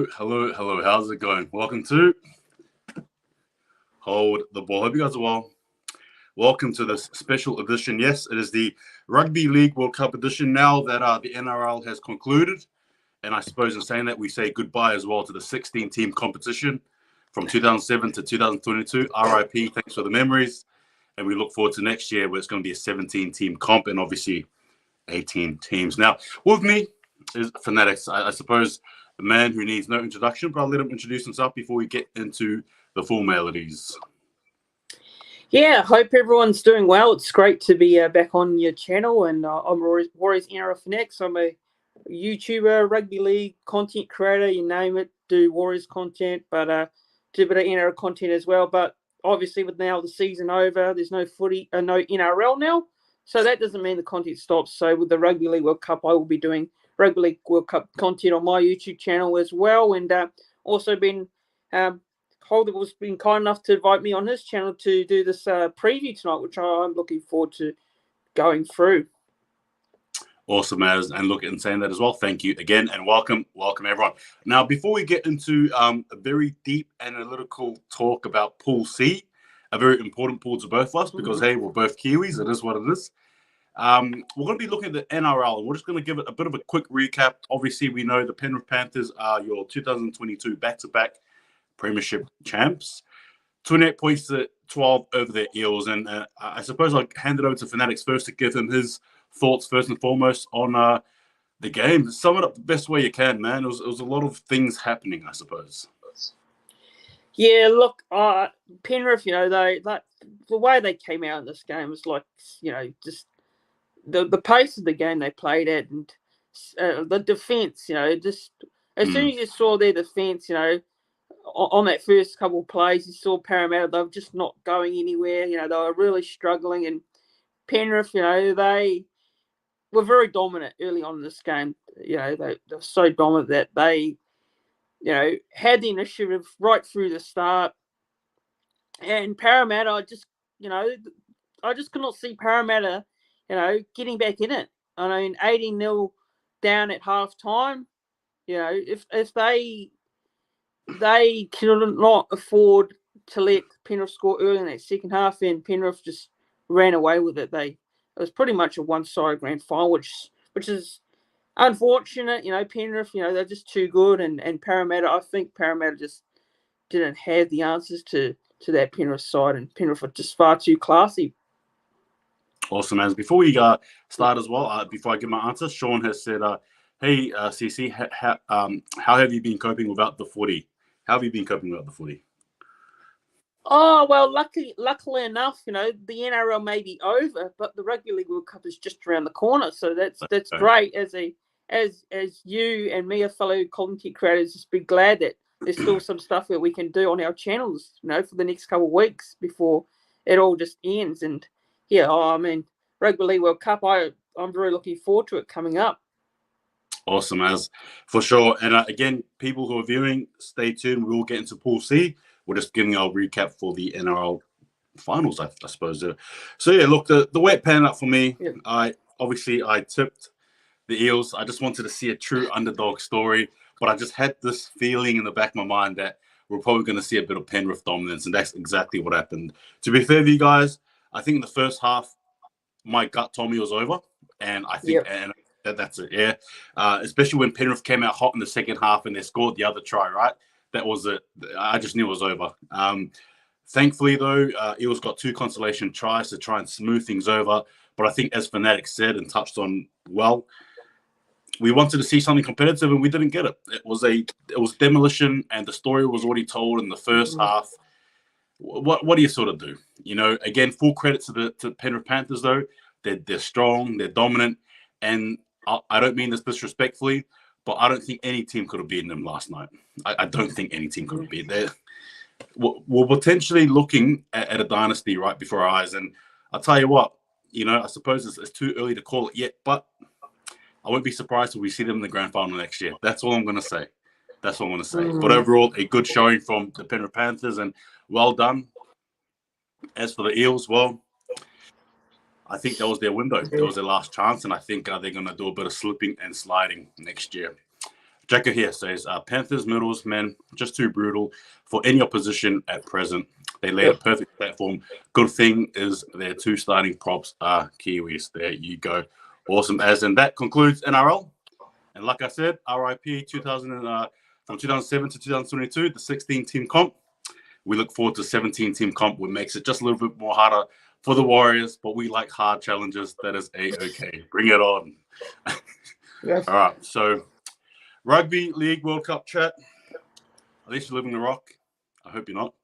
Hello. How's it going? Welcome to Hold the Ball. Hope you guys are well. Welcome to this special edition. Yes, it is the Rugby League World Cup edition now that the NRL has concluded. And I suppose in saying that, we say goodbye as well to the 16-team competition from 2007 to 2022. RIP, thanks for the memories. And we look forward to next year where it's going to be a 17-team comp and obviously 18 teams. Now, with me is Fanatics. I suppose the man who needs no introduction, but I'll let him introduce himself before we get into the formalities. Yeah, hope everyone's doing well. It's great to be back on your channel, and I'm Warriors NRL Fanatics. I'm a YouTuber, rugby league content creator, you name it. Do Warriors content, but do a bit of NRL content as well. But obviously, with now the season over, there's no footy, no NRL now, so that doesn't mean the content stops. So with the Rugby League World Cup, I will be doing Rugby League World Cup content on my YouTube channel as well, and also been Holder was been kind enough to invite me on his channel to do this preview tonight, which I'm looking forward to going through. Awesome, as and look, in saying that as well, thank you again and welcome everyone. Now, before we get into a very deep analytical talk about Pool C, a very important pool to both of us because hey, we're both Kiwis. It is what it is. We're going to be looking at the NRL, and we're just going to give it a bit of a quick recap. Obviously, we know the Penrith Panthers are your 2022 back-to-back Premiership champs. 28 points to 12 over the Eels, and I suppose I'll hand it over to Fanatics first to give him his thoughts first and foremost on the game. Sum it up the best way you can, man. It was a lot of things happening, I suppose. Yeah, look, Penrith, the way they came out in this game was like, just the pace of the game they played at, and the defence, just as soon as you saw their defence, on that first couple of plays, you saw Parramatta, they were just not going anywhere. They were really struggling, and Penrith, they were very dominant early on in this game. They were so dominant that they, had the initiative right through the start. And Parramatta, I just could not see Parramatta, getting back in it. I mean, 18-0 down at half time. If they cannot afford to let Penrith score early in that second half, and Penrith just ran away with it. It was pretty much a one-sided grand final, which is unfortunate. Penrith, they're just too good, and Parramatta, I think Parramatta just didn't have the answers to that Penrith side, and Penrith are just far too classy. Awesome, man. Before we start as well, before I give my answer, Sean has said, hey, CC, how have you been coping without the footy? How have you been coping without the footy? Oh, well, luckily enough, the NRL may be over, but the Rugby League World Cup is just around the corner. So that's great. As you and me, a fellow content creators, just be glad that there's still some stuff that we can do on our channels, for the next couple of weeks before it all just ends. And yeah, Rugby League World Cup, I'm very looking forward to it coming up. Awesome, as for sure. And again, people who are viewing, stay tuned. We will get into Pool C. We're just giving our recap for the NRL finals, I suppose. So yeah, look, the way it panned out for me, yeah. I tipped the Eels. I just wanted to see a true underdog story, but I just had this feeling in the back of my mind that we're probably going to see a bit of Penrith dominance, and that's exactly what happened. To be fair with you guys, I think in the first half, my gut told me it was over, and I think that's it, yeah. Especially when Penrith came out hot in the second half and they scored the other try, right? That was it. I just knew it was over. Thankfully, though, Eels got 2 consolation tries to try and smooth things over. But I think, as Fanatics said and touched on, well, we wanted to see something competitive and we didn't get it. It was demolition, and the story was already told in the first half. What do you sort of do? Again, full credit to Penrith Panthers, though. They're strong, they're dominant, and I don't mean this disrespectfully, but I don't think any team could have beaten them last night. I don't think any team could have beaten them. We're potentially looking at a dynasty right before our eyes. And I'll tell you what, I suppose it's too early to call it yet, but I won't be surprised if we see them in the grand final next year. That's all I'm going to say. But overall, a good showing from the Penrith Panthers, and well done. As for the Eels, well, I think that was their window. That was their last chance, and I think they're going to do a bit of slipping and sliding next year. Jacko here says, Panthers, middles, men, just too brutal for any opposition at present. They laid a perfect platform. Good thing is their 2 starting props are Kiwis. There you go. Awesome. And that concludes NRL. And like I said, RIP 2000 from 2007 to 2022, the 16-team comp. We look forward to 17-team comp, which makes it just a little bit more harder for the Warriors, but we like hard challenges. That is A-okay. Bring it on. Yes. All right, so Rugby League World Cup chat. At least you live in the Rock. I hope you're not.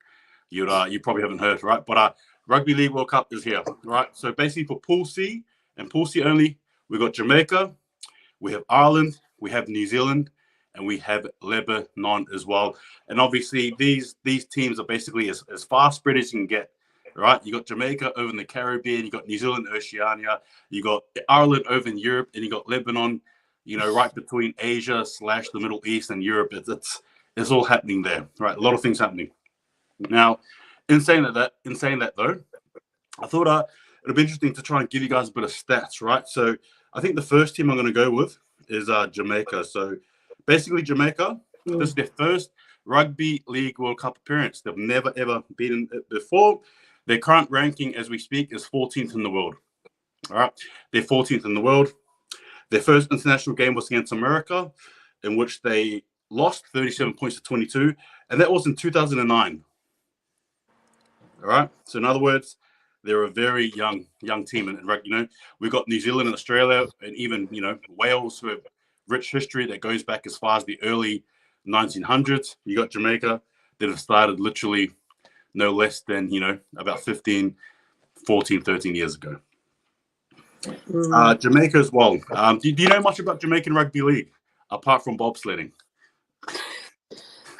You probably haven't heard, right? But Rugby League World Cup is here, right? So basically for Pool C and Pool C only, we've got Jamaica, we have Ireland, we have New Zealand, and we have Lebanon as well. And obviously these teams are basically as far spread as you can get, right? You got Jamaica over in the Caribbean, you got New Zealand, Oceania, you got Ireland over in Europe, and you got Lebanon, right between Asia / the Middle East and Europe. It's all happening there, right? A lot of things happening. Now, in saying that though, I thought it'd be interesting to try and give you guys a bit of stats, right? So I think the first team I'm going to go with is Jamaica. So basically Jamaica, this is their first Rugby League World Cup appearance. They've never, ever been it before. Their current ranking as we speak is 14th in the world. All right. They're 14th in the world. Their first international game was against America, in which they lost 37 points to 22. And that was in 2009. All right. So in other words, they're a very young team. And we've got New Zealand and Australia and even, Wales who have rich history that goes back as far as the early 1900s. You got Jamaica that have started literally no less than, about 15, 14, 13 years ago. Jamaica as well. Do you know much about Jamaican Rugby League apart from bobsledding?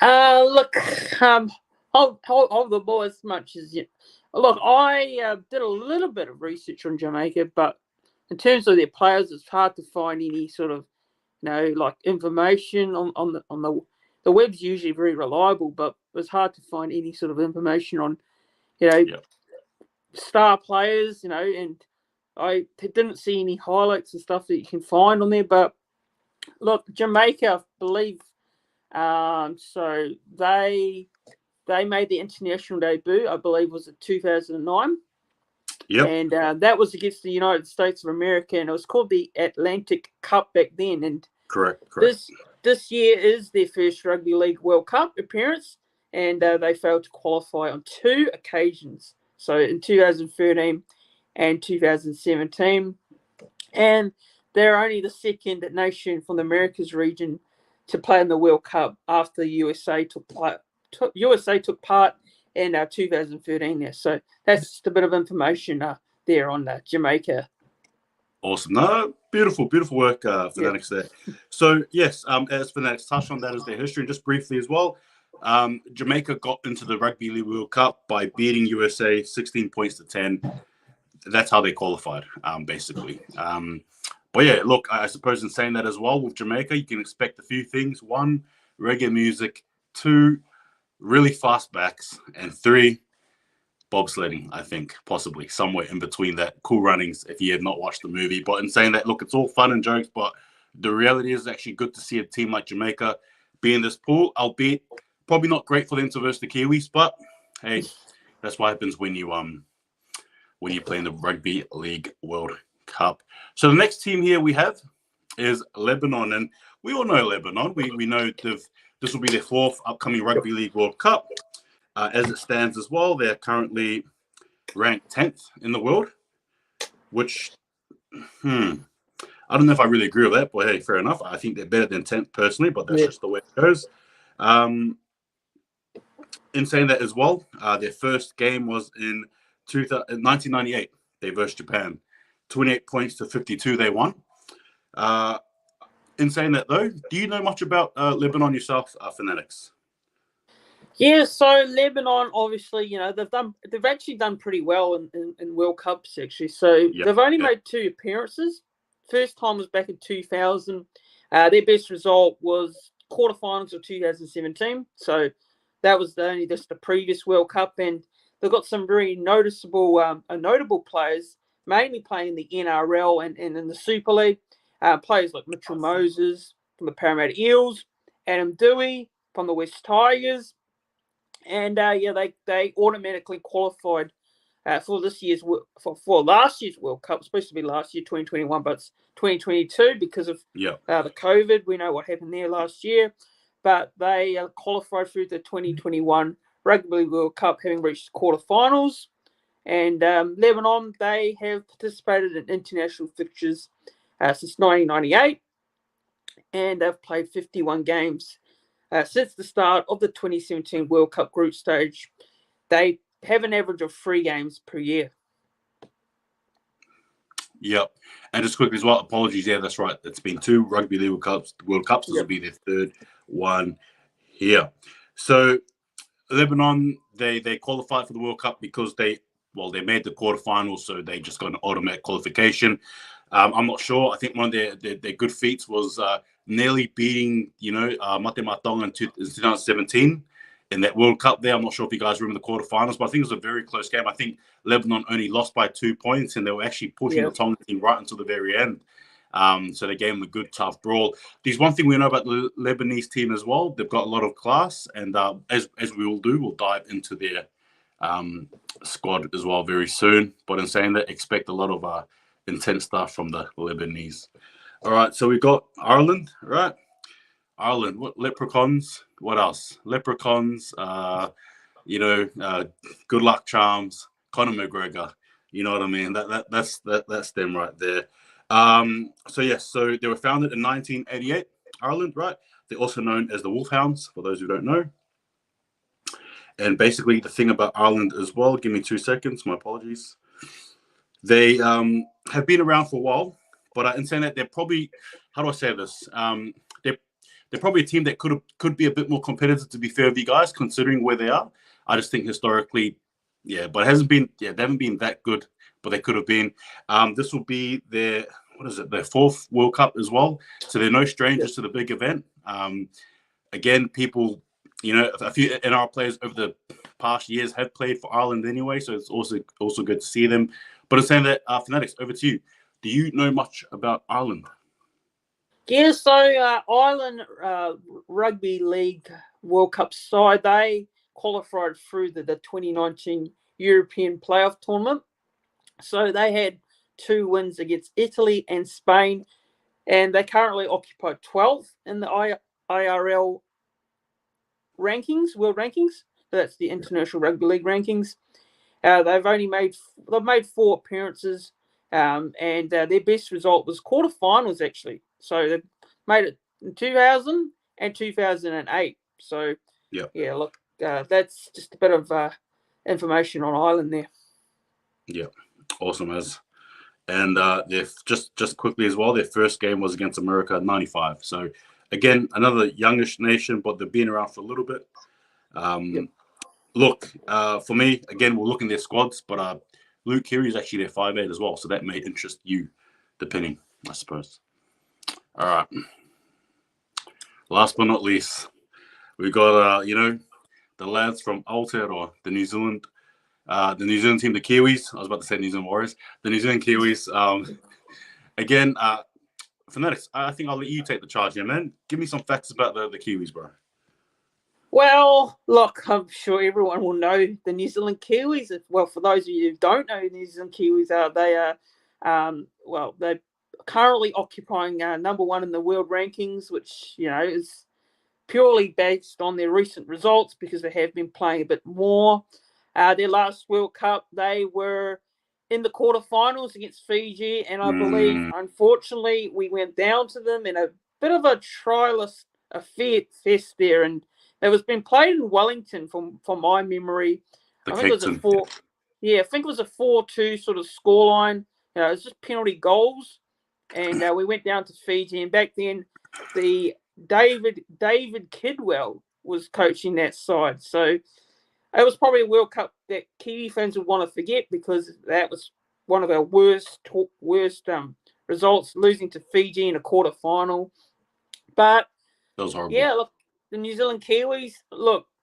Look, hold the ball as much as you. Look, I did a little bit of research on Jamaica, but in terms of their players, it's hard to find any sort of, information on the web's usually very reliable, but it's hard to find any sort of information on, star players, and I didn't see any highlights and stuff that you can find on there. But look, Jamaica, I believe, so they made the international debut, I believe, was in 2009. Yep. And that was against the United States of America, and it was called the Atlantic Cup back then. And correct. This year is their first Rugby League World Cup appearance, and they failed to qualify on 2 occasions. So in 2013 and 2017. And they're only the second nation from the Americas region to play in the World Cup after the USA took part in 2013 there. So that's just a bit of information there on Jamaica. Awesome. No, beautiful work, Fanatics there. So yes, as Fanatics touched on, that is their history. And just briefly as well, Jamaica got into the Rugby League World Cup by beating USA 16 points to 10. That's how they qualified, basically. But yeah, look, I suppose in saying that as well, with Jamaica, you can expect a few things. 1, reggae music. 2, really fast backs. And 3, bobsledding, I think, possibly somewhere in between that. Cool runnings if you have not watched the movie. But in saying that, look, it's all fun and jokes, but the reality is actually good to see a team like Jamaica be in this pool, albeit probably not great for them to versus the Kiwis, but hey, that's what happens when you play in the Rugby League World Cup. So the next team here we have is Lebanon, and we all know Lebanon. We know this will be their 4th upcoming Rugby League World Cup. As it stands as well, they're currently ranked 10th in the world, which, I don't know if I really agree with that, but hey, fair enough. I think they're better than 10th personally, but that's just the way it goes. In saying that as well, their first game was in 1998. They versed Japan. 28 points to 52 they won. In saying that, though, do you know much about Lebanon yourself, Fanatics? Yeah, so Lebanon, obviously, they've actually done pretty well in World Cups, actually. So they've only made 2 appearances. First time was back in 2000. Their best result was quarterfinals of 2017. So that was only just the previous World Cup. And they've got some very notable players, mainly playing in the NRL and in the Super League. Players like Mitchell Moses from the Parramatta Eels, Adam Dewey from the West Tigers. And they automatically qualified for this year's for last year's World Cup. It's supposed to be last year, 2021, but it's 2022 because of the COVID. We know what happened there last year, but they qualified through the 2021 Rugby World Cup, having reached the quarterfinals. And Lebanon, they have participated in international fixtures since 1998, and they've played 51 games since the start of the 2017 World Cup group stage. They have an average of 3 games per year. Yep. And just quickly as well, apologies. Yeah, that's right. It's been 2 Rugby League World Cups. This will be their 3rd one here. So Lebanon, they qualified for the World Cup because they made the quarterfinals, so they just got an automatic qualification. I'm not sure. I think one of their good feats was nearly beating, Mate Matonga in 2017 in that World Cup there. I'm not sure if you guys remember the quarterfinals, but I think it was a very close game. I think Lebanon only lost by 2 points, and they were actually pushing the Tonga team right until the very end. So they gave them a good, tough brawl. There's one thing we know about the Lebanese team as well. They've got a lot of class, and as we all do, we'll dive into their squad as well very soon. But in saying that, expect a lot of intense stuff from the Lebanese. All right, so we've got Ireland, right? Ireland, what leprechauns? What else? Leprechauns, good luck charms, Conor McGregor. You know what I mean? That's them right there. So they were founded in 1988, Ireland, right? They're also known as the Wolfhounds, for those who don't know. And basically, the thing about Ireland as well, give me 2 seconds, my apologies. They have been around for a while, but in saying that, they're probably, how do I say this? They're probably a team that could be a bit more competitive, to be fair with you guys, considering where they are. I just think historically, but it hasn't been, they haven't been that good, but they could have been. This will be their 4th World Cup as well. So they're no strangers to the big event. Again, people, a few NRL players over the past years have played for Ireland anyway, so it's also good to see them. But I'm saying that, Fanatics, over to you. Do you know much about Ireland? Yeah, so Ireland Rugby League World Cup side, they qualified through the 2019 European playoff tournament. So they had 2 wins against Italy and Spain, and they currently occupy 12th in the IRL rankings, world rankings. That's the International Rugby League rankings. They've made 4 appearances, and their best result was quarterfinals actually. So they made it in 2000 and 2008. So look, that's just a bit of information on Ireland there. Yeah, awesome as. And just quickly as well, their first game was against America in 95. So again, another youngish nation, but they've been around for a little bit. Look, for me, again, we'll look in their squads, but Luke Keary is actually their 5'8" as well, so that may interest you, depending, I suppose. All right. Last but not least, we got the lads from Aotearoa, the New Zealand team, the Kiwis. I was about to say New Zealand Warriors, the New Zealand Kiwis. Again, Fanatics, I think I'll let you take the charge here, man. Give me some facts about the Kiwis, bro. Well, look, I'm sure everyone will know the New Zealand Kiwis. Well, for those of you who don't know who the New Zealand Kiwis are, they're currently occupying number 1 in the world rankings, which, is purely based on their recent results because they have been playing a bit more. Their last World Cup, they were in the quarterfinals against Fiji, and I believe, unfortunately, we went down to them in a bit of a trialist fest there, and it was been played in Wellington from my memory. I think it was a 4-2 sort of scoreline. It was just penalty goals, and we went down to Fiji. And back then, the David Kidwell was coaching that side. So it was probably a World Cup that Kiwi fans would want to forget because that was one of our worst results, losing to Fiji in a quarterfinal. But that was horrible. Yeah, look, the New Zealand Kiwis,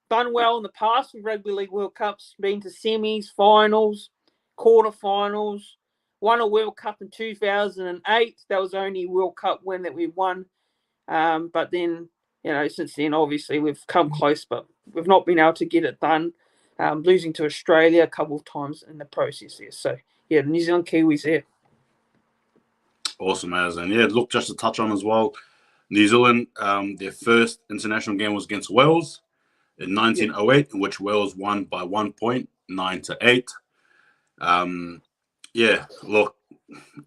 done well in the past with Rugby League World Cups, been to semis, finals, quarterfinals, won a World Cup in 2008. That was the only World Cup win that we won. But then since then, obviously, we've come close, but we've not been able to get it done. Losing to Australia a couple of times in the process there. So, yeah, the New Zealand Kiwis there. Awesome, as. And yeah, look, just to touch on as well, New Zealand, their first international game was against Wales in 1908, in which Wales won by 1 point, 9-8. Yeah, look,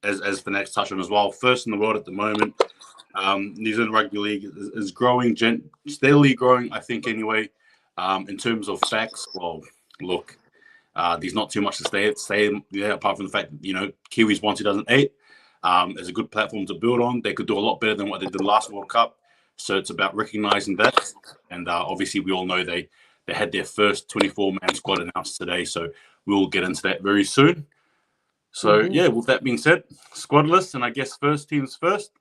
as the next touch on as well, first in the world at the moment. New Zealand Rugby League is growing, steadily growing, I think, anyway. In terms of facts, well, look, there's not too much to say apart from the fact that, Kiwis won 2008. It's a good platform to build on. They could do a lot better than what they did last World Cup. So it's about recognizing that. And obviously, we all know they had their first 24-man squad announced today. So we'll get into that very soon. So, yeah, with that being said, squad list, and I guess first teams first,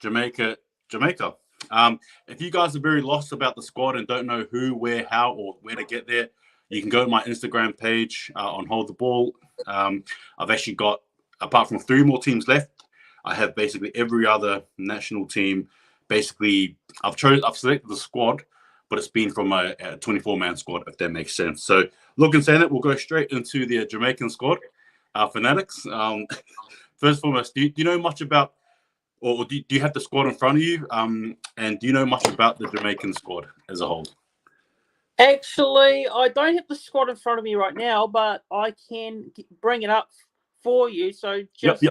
Jamaica. If you guys are very lost about the squad and don't know who, where, how, or where to get there, you can go to my Instagram page on Hold the Ball. I've actually got, apart from 3 more teams left, I have basically every other national team. Basically, I've selected the squad, but it's been from a 24-man squad, if that makes sense. So, look and saying that, we'll go straight into the Jamaican squad, Fanatics. First and foremost, do you know much about, or do you have the squad in front of you? And do you know much about the Jamaican squad as a whole? Actually, I don't have the squad in front of me right now, but I can bring it up for you. So just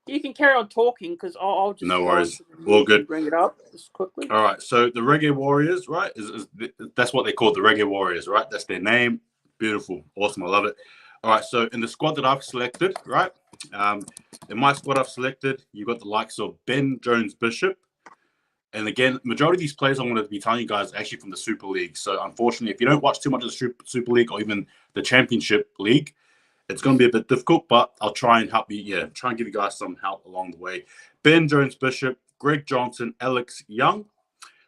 you can carry on talking because I'll just no worries. All good. Bring it up just quickly. All right. So the Reggae Warriors, right? That's what they call the Reggae Warriors, right? That's their name. Beautiful, awesome. I love it. All right. So in the squad that I've selected, right? In my squad I've selected, you've got the likes of Ben Jones-Bishop. And again, majority of these players I'm going to be telling you guys are actually from the Super League. So unfortunately, if you don't watch too much of the Super League or even the Championship League, it's going to be a bit difficult, but I'll try and help you. Yeah, try and give you guys some help along the way. Ben Jones-Bishop, Greg Johnson, Alex Young,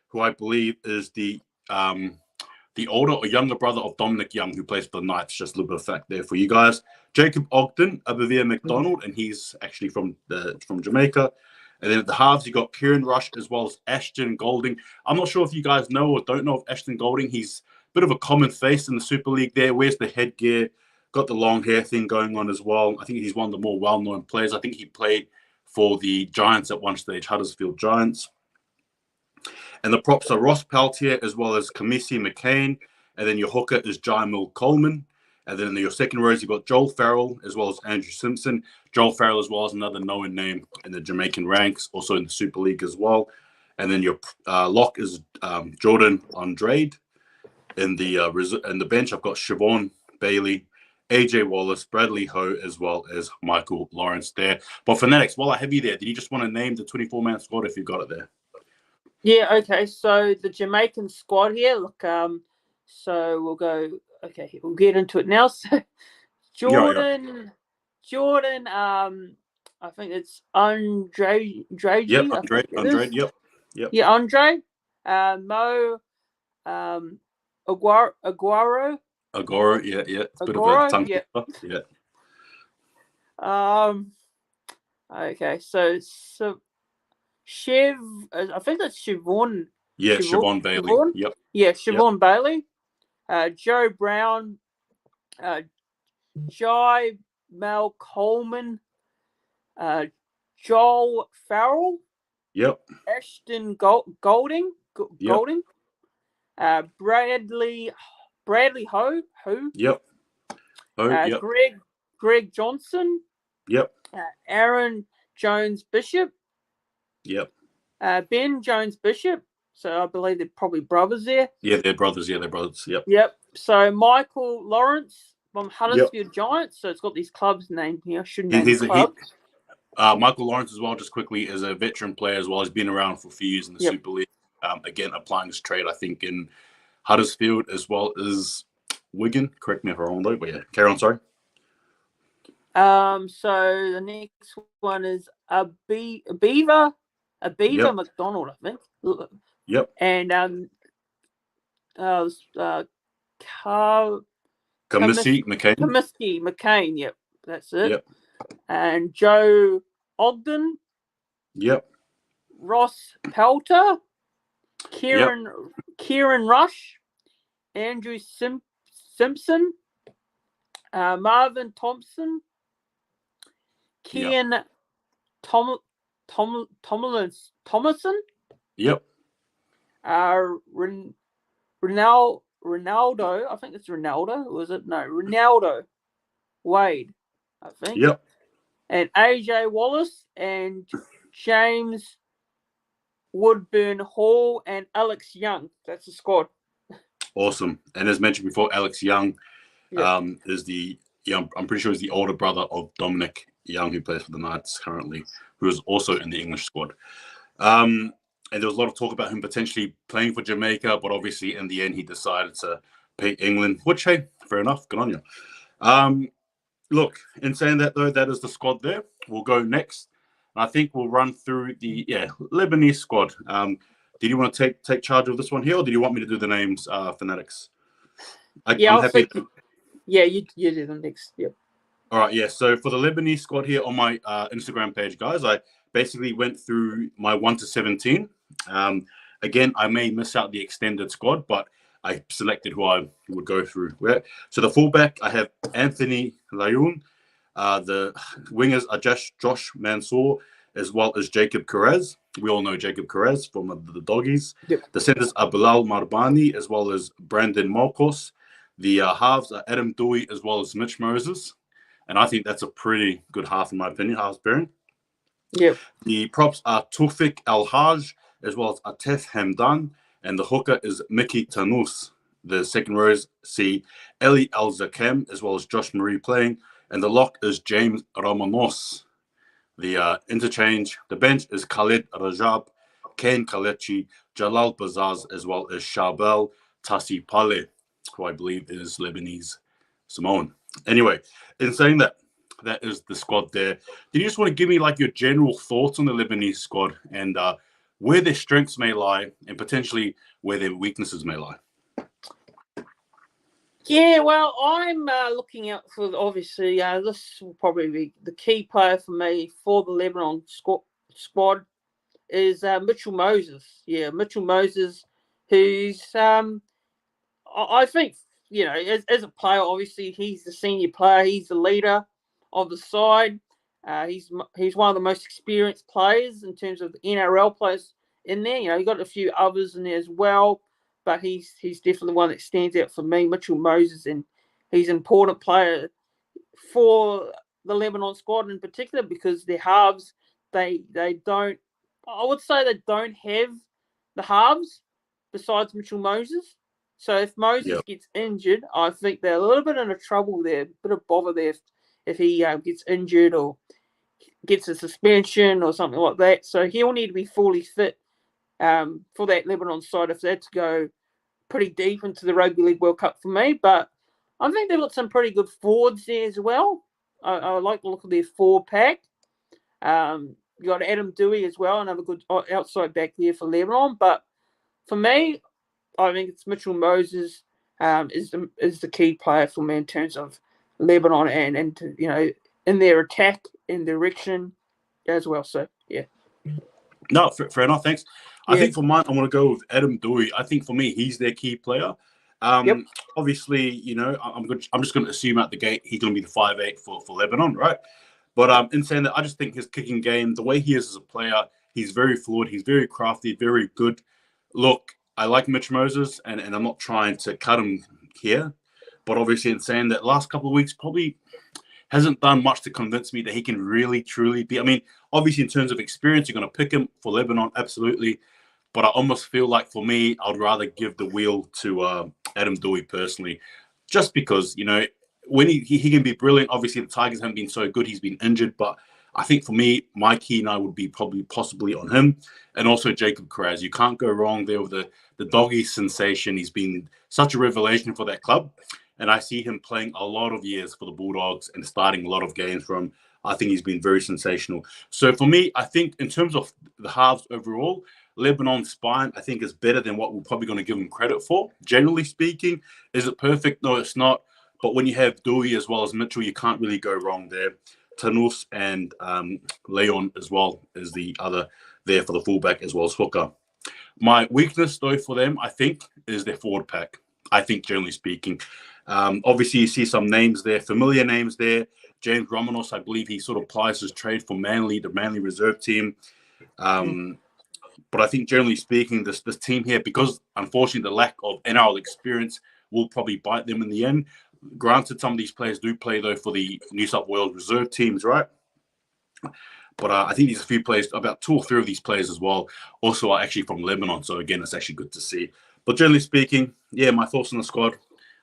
who I believe is the older or younger brother of Dominic Young, who plays for the Knights. Just a little bit of fact there for you guys. Jacob Ogden, Abavia McDonald, and he's actually from Jamaica. And then at the halves, you got Kieran Rush as well as Ashton Golding. I'm not sure if you guys know or don't know of Ashton Golding. He's a bit of a common face in the Super League there. Wears the headgear, got the long hair thing going on as well. I think he's one of the more well-known players. I think he played for the Giants at one stage, Huddersfield Giants. And the props are Ross Peltier as well as Kamisi McCain. And then your hooker is Jaimil Coleman. And then in your second rows, you've got Joel Farrell as well as Andrew Simpson. Joel Farrell as well as another known name in the Jamaican ranks, also in the Super League as well. And then your lock is Jordan Andrade. In the bench, I've got Siobhan Bailey, AJ Wallace, Bradley Ho, as well as Michael Lawrence there. But Fanatics, while I have you there, did you just want to name the 24-man squad if you got it there? Yeah, okay. So the Jamaican squad here, look, so we'll go, okay, we'll get into it now. So Jordan, I think it's Andre. Yep, Andre, yep. Yeah, Andre, Mo, Aguero. Agora, yeah. It's a bit of a tongue twister, yeah. Okay, so Chev, I think that's Siobhan. Yeah, Siobhan Bailey. Yep. Yeah, Siobhan Bailey. Joe Brown. Jai Mel Coleman. Joel Farrell. Yep. Ashton Golding. Golding. Bradley Ho. Yep. Yep. Greg Johnson. Yep. Aaron Jones-Bishop. Yep. Ben Jones-Bishop. So I believe they're probably brothers there. Yeah, they're brothers. Yep. Yep. So Michael Lawrence from Huddersfield Giants. So it's got these clubs named here. I shouldn't name the club. Michael Lawrence as well, just quickly, is a veteran player as well. He's been around for a few years in the Super League. Again, applying this trade, I think, in Huddersfield as well as Wigan. Correct me if I'm wrong, though. But yeah, carry on, sorry. So the next one is Abiva McDonald, I think. Yep. And Kamisi McCain, yep, that's it. Yep. And Joe Ogden. Yep. Ross Pelter. Kieran Rush, Andrew Simpson, Marvin Thompson, Kian Thomason. Yep. Ronaldo, I think it's Ronaldo, was it? No, Ronaldo Wade, I think. Yep. And AJ Wallace and James Woodburn Hall and Alex Young. That's the squad. Awesome. And as mentioned before, Alex Young is I'm pretty sure he's the older brother of Dominic Young, who plays for the Knights currently, who is also in the English squad. And there was a lot of talk about him potentially playing for Jamaica, but obviously in the end he decided to pick England, which, hey, fair enough. Good on you. Look, in saying that, though, that is the squad there. We'll go next. I think we'll run through the Lebanese squad. Did you want to take charge of this one here, or did you want me to do the names, Fanatics? I'm happy. You do them next. Yep. All right, yeah. So for the Lebanese squad here on my Instagram page, guys, I basically went through my 1 to 17. Again, I may miss out the extended squad, but I selected who I would go through. So the fullback, I have Anthony Layoun. The wingers are Josh Mansour, as well as Jacob Carrez. We all know Jacob Carrez from the Doggies. Yep. The centers are Bilal Marbani, as well as Brandon Malkos. The halves are Adam Dewey, as well as Mitch Moses. And I think that's a pretty good half, in my opinion, halves pairing. Yep. The props are Tufik Al-Haj, as well as Atef Hamdan. And the hooker is Mickey Tanous. The second rows see Eli Al-Zakem, as well as Josh Marie playing. And the lock is James Ramanos. The interchange, the bench is Khalid Rajab, Ken Kalechi, Jalal Bazaz, as well as Shabel Tassi Pale, who I believe is Lebanese Samoan. Anyway, in saying that, that is the squad there. Do you just want to give me like your general thoughts on the Lebanese squad and where their strengths may lie and potentially where their weaknesses may lie? Yeah, well, I'm looking out for, obviously, this will probably be the key player for me for the Lebanon squad is Mitchell Moses. Yeah, Mitchell Moses, who's, I think, as a player, obviously, he's the senior player. He's the leader of the side. He's one of the most experienced players in terms of the NRL players in there. You've got a few others in there as well. But he's definitely one that stands out for me, Mitchell Moses, and he's an important player for the Lebanon squad in particular because their halves, they don't, I would say they don't have the halves besides Mitchell Moses. So if Moses gets injured, I think they're a little bit in a trouble there, a bit of bother there if he gets injured or gets a suspension or something like that. So he'll need to be fully fit for that Lebanon side if that's to go pretty deep into the Rugby League World Cup for me. But I think they've got some pretty good forwards there as well. I like the look of their forward pack. You got Adam Dewey as well, another good outside back there for Lebanon. But for me, I think it's Mitchell Moses is the key player for me in terms of Lebanon and in their attack and direction as well. So yeah. No, fair enough. Thanks. I think for mine, I'm going to go with Adam Dewey. I think for me, he's their key player. Obviously, I'm just going to assume out the gate he's going to be the 5'8" for Lebanon, right? But in saying that, I just think his kicking game, the way he is as a player, he's very fluid, he's very crafty, very good. Look, I like Mitch Moses, and I'm not trying to cut him here, but obviously in saying that last couple of weeks probably hasn't done much to convince me that he can really, truly be. I mean, obviously in terms of experience, you're going to pick him for Lebanon, absolutely. But I almost feel like for me, I'd rather give the wheel to Adam Dewey personally, just because, when he can be brilliant. Obviously, the Tigers haven't been so good. He's been injured. But I think for me, my key now would be possibly on him and also Jacob Carrez. You can't go wrong there with the doggy sensation. He's been such a revelation for that club. And I see him playing a lot of years for the Bulldogs and starting a lot of games for him. I think he's been very sensational. So for me, I think in terms of the halves overall, Lebanon's spine, I think, is better than what we're probably going to give him credit for. Generally speaking, is it perfect? No, it's not. But when you have Dewey as well as Mitchell, you can't really go wrong there. Tanous and Leon as well is the other there for the fullback as well as hooker. My weakness, though, for them, I think, is their forward pack. I think, generally speaking. Obviously, you see some names there, familiar names there. James Romanos, I believe he sort of plies his trade for Manly, the Manly reserve team. But I think, generally speaking, this team here, because unfortunately the lack of NRL experience will probably bite them in the end. Granted, some of these players do play, though, for the New South Wales reserve teams, right? But I think there's a few players, about 2 or 3 of these players as well, also are actually from Lebanon. So, again, it's actually good to see. But generally speaking, yeah, my thoughts on the squad,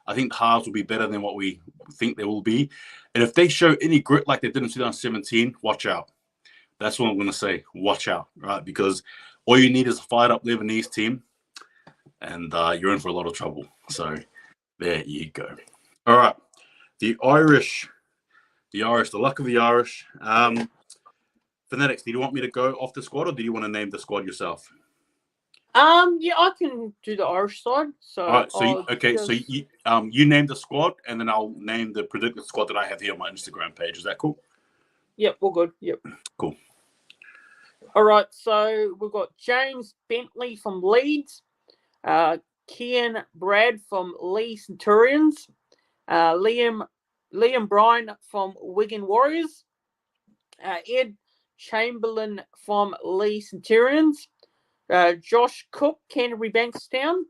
I think the halves will be better than what we think they will be. And if they show any grit like they did in 2017, watch out. That's what I'm going to say. Watch out, right? Because all you need is a fired-up Lebanese team, and you're in for a lot of trouble. So there you go. All right. The Irish, the luck of the Irish. Fanatics, do you want me to go off the squad, or do you want to name the squad yourself? Yeah, I can do the Irish side. So, all right, so you name the squad, and then I'll name the predicted squad that I have here on my Instagram page. Is that cool? Yep, all good. Yep. Cool. All right, so we've got James Bentley from Leeds, Kian Brad from Lee Centurions, Liam Bryan from Wigan Warriors, Ed Chamberlain from Lee Centurions, Josh Cook, Canterbury Bankstown,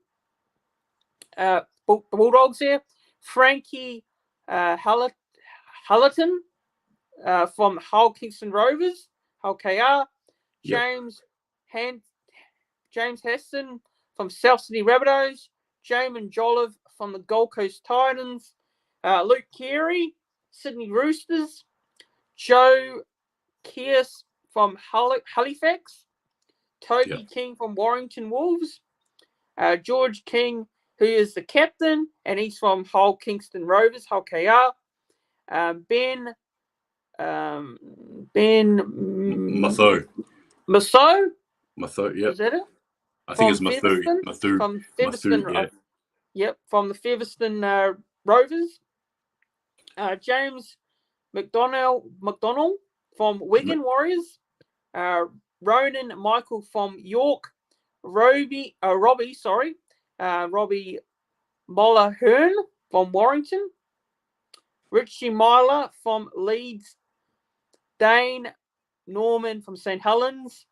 Bulldogs here, Frankie Hullerton from Hull Kingston Rovers, Hull KR, James Heston from South Sydney Rabbitohs, Jamin Jolliffe from the Gold Coast Titans, Luke Keary, Sydney Roosters, Joe Kearse from Halifax, Toby King from Warrington Wolves, George King, who is the captain, and he's from Hull Kingston Rovers, Hull KR, Ben Masso, yeah. Is that it? I think it's Mathu. From Featherston, yeah. Yep, from the Featherston Rovers. James McDonald from Wigan Warriors. Ronan Michael from York. Robbie Moller Hearn from Warrington. Richie Myler from Leeds. Dane Norman from St. Helens.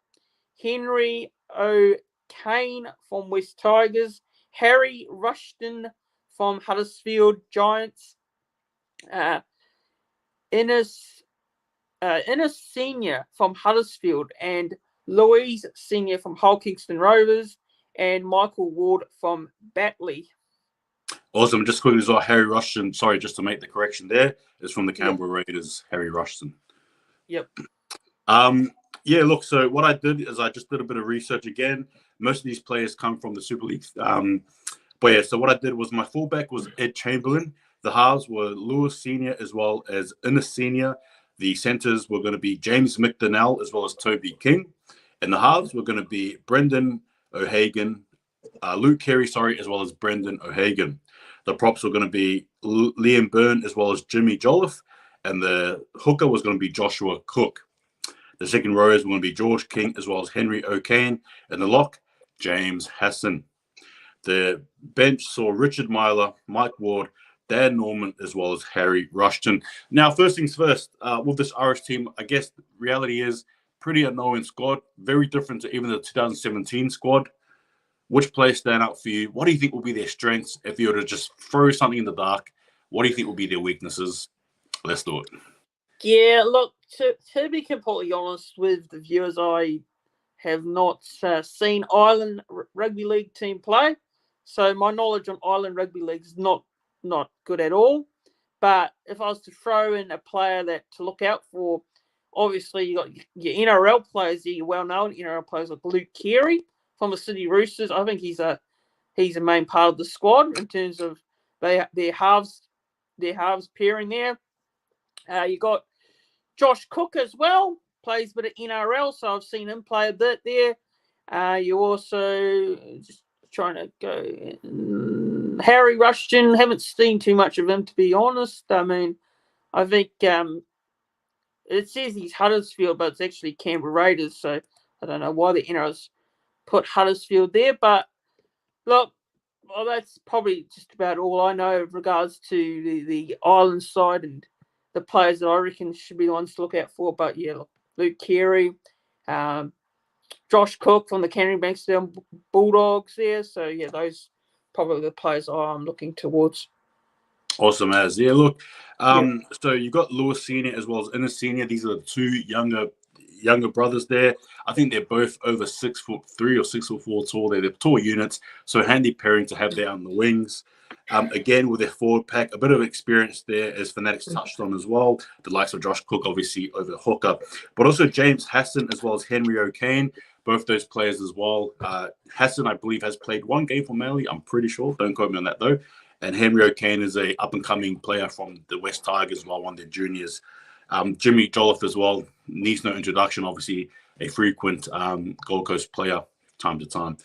Henry O'Kane from West Tigers. Harry Rushton from Huddersfield Giants. Innes Senior from Huddersfield, and Louise Senior from Hull Kingston Rovers, and Michael Ward from Batley. Awesome. Just quickly as well, Harry Rushton, sorry, just to make the correction there, is from the Canberra Raiders, Harry Rushton. Yep. Yeah, look, so what I did is I just did a bit of research again. Most of these players come from the Super League. But yeah, so what I did was my fullback was Ed Chamberlain. The halves were Lewis Senior as well as Innes Senior. The centres were going to be James McDonnell as well as Toby King. And the halves were going to be Brendan O'Hagan, Luke Keary, as well as Brendan O'Hagan. The props were going to be Liam Byrne as well as Jimmy Jolliffe. And the hooker was going to be Joshua Cook. The second rowers were going to be George King as well as Henry O'Kane. And the lock, James Hassan. The bench saw Richard Myler, Mike Ward, Dan Norman, as well as Harry Rushton. Now, first things first, with this Irish team, I guess the reality is pretty unknown squad, very different to even the 2017 squad. Which players stand out for you? What do you think will be their strengths? If you were to just throw something in the dark, what do you think will be their weaknesses? Let's do it. Yeah, look, to be completely honest with the viewers, I have not seen Ireland Rugby League team play. So my knowledge on Ireland Rugby League is not good at all. But if I was to throw in a player to look out for, obviously you got your NRL players, your well-known NRL players like Luke Keary from the Sydney Roosters. I think he's a main part of the squad in terms of their halves pairing there. You got Josh Cook as well, plays a bit of NRL, so I've seen him play a bit there. You also just trying to go Harry Rushton. Haven't seen too much of him, to be honest. I mean, I think it says he's Huddersfield, but it's actually Canberra Raiders, so I don't know why the NRL's put Huddersfield there. But look, well, that's probably just about all I know in regards to the island side and the players that I reckon should be the ones to look out for. But yeah, look, Luke Keary, Josh Cook from the Canary Bankstown Bulldogs there. So yeah, those probably the players I'm looking towards. Awesome as. Yeah, look, so you've got Lewis Senior as well as Innes Senior. These are the two younger brothers there. I think they're both over 6'3" or 6'4" tall. They're tall units, so handy pairing to have there on the wings. Again, with their forward pack, a bit of experience there, as Fanatics touched on as well. The likes of Josh Cook, obviously, over hooker, but also James Hassan as well as Henry O'Kane. Both those players as well. Hassan, I believe, has played one game for Manly. I'm pretty sure. Don't quote me on that, though. And Henry O'Kane is a up-and-coming player from the West Tigers as well, one of their juniors. Jimmy Jolliffe as well, needs no introduction, obviously a frequent Gold Coast player time to time.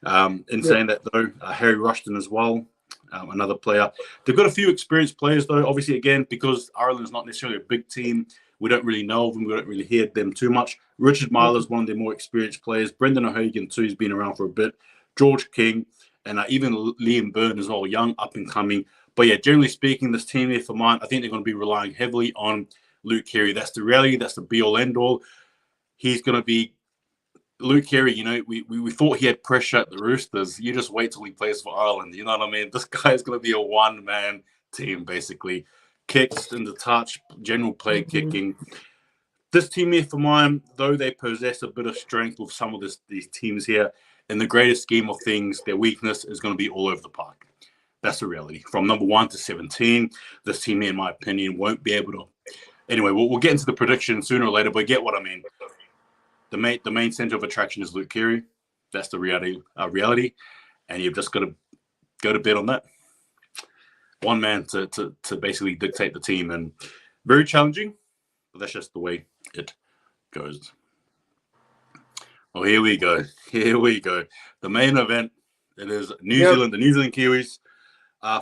Saying that, though, Harry Rushton as well, another player. They've got a few experienced players, though, obviously, again, because Ireland's not necessarily a big team. We don't really know them. We don't really hear them too much. Richard Myler is one of their more experienced players. Brendan O'Hagan, too, has been around for a bit. George King, and even Liam Byrne as well, young, up-and-coming. But, yeah, generally speaking, this team here for mine, I think they're going to be relying heavily on Luke Keary. That's the reality. That's the be-all, end-all. He's going to be Luke Keary. You know, we thought he had pressure at the Roosters. You just wait till he plays for Ireland. You know what I mean? This guy is going to be a one-man team, basically. Kicks in the touch, general play kicking. This team here for mine, though they possess a bit of strength with some of these teams here, in the greater scheme of things, their weakness is going to be all over the park. That's the reality. From number 1 to 17, this team, in my opinion, won't be able to. Anyway, we'll get into the prediction sooner or later, but get what I mean. The main center of attraction is Luke Keary. That's the reality, and you've just got to go to bed on that. One man to basically dictate the team, and very challenging, but that's just the way it goes. Oh, here we go. The main event. It is New Zealand, the New Zealand Kiwis.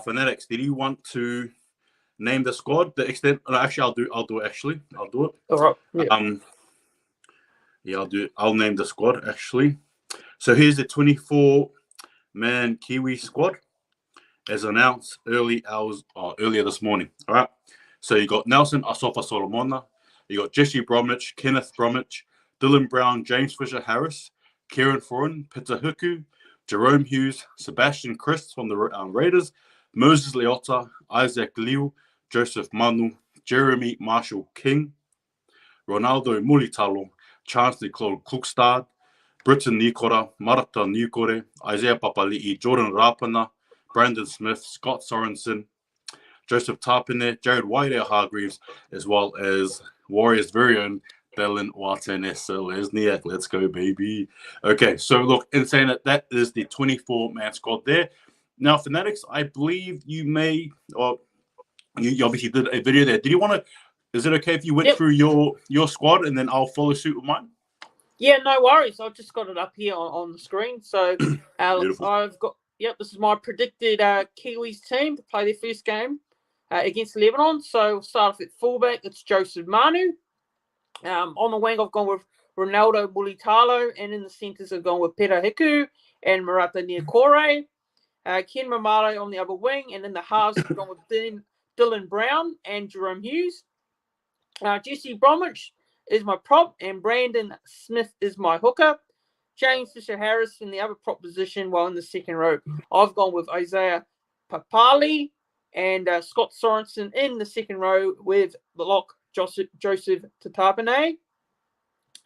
Fanatics, did you want to name the squad? The extent? No, actually, I'll do it. Actually, I'll do it. All right. Yeah. I'll do it. I'll name the squad. Actually, so here's the 24-man Kiwi squad, as announced earlier this morning. All right. So you got Nelson Asofa Solomona, you got Jesse Bromwich, Kenneth Bromwich, Dylan Brown, James Fisher-Harris, Kieran Foran, Peter Huku, Jerome Hughes, Sebastian Christ from the Raiders, Moses Leota, Isaac Liu, Joseph Manu, Jeremy Marshall King, Ronaldo Mulitalo, Chancellor Claude Klukstad, Britton Nikora, Marata Nikore, Isaiah Papali'i, Jordan Rapana, Brandon Smith, Scott Sorensen, Joseph Tarpine, Jared Whitehair-Hargreaves, as well as Warriors' very own Belen Watanese-Lesniak. Let's go, baby. Okay, so look, in saying that is the 24-man squad there. Now, Fanatics, I believe you may, or you obviously did a video there. Did you want to, is it okay if you went through your squad and then I'll follow suit with mine? Yeah, no worries. I've just got it up here on the screen. So I've got, this is my predicted Kiwis team to play their first game against Lebanon. So we'll start off at fullback. It's Joseph Manu. On the wing, I've gone with Ronaldo Mulitalo, and in the centres, I've gone with Peter Hiku and Marata Niokore. Ken Mamalo on the other wing, and in the halves, I've gone with Dylan Brown and Jerome Hughes. Jesse Bromwich is my prop, and Brandon Smith is my hooker. James Fisher-Harris in the other prop position, while in the second row, I've gone with Isaiah Papali and Scott Sorensen in the second row with the lock, Joseph Tatapane.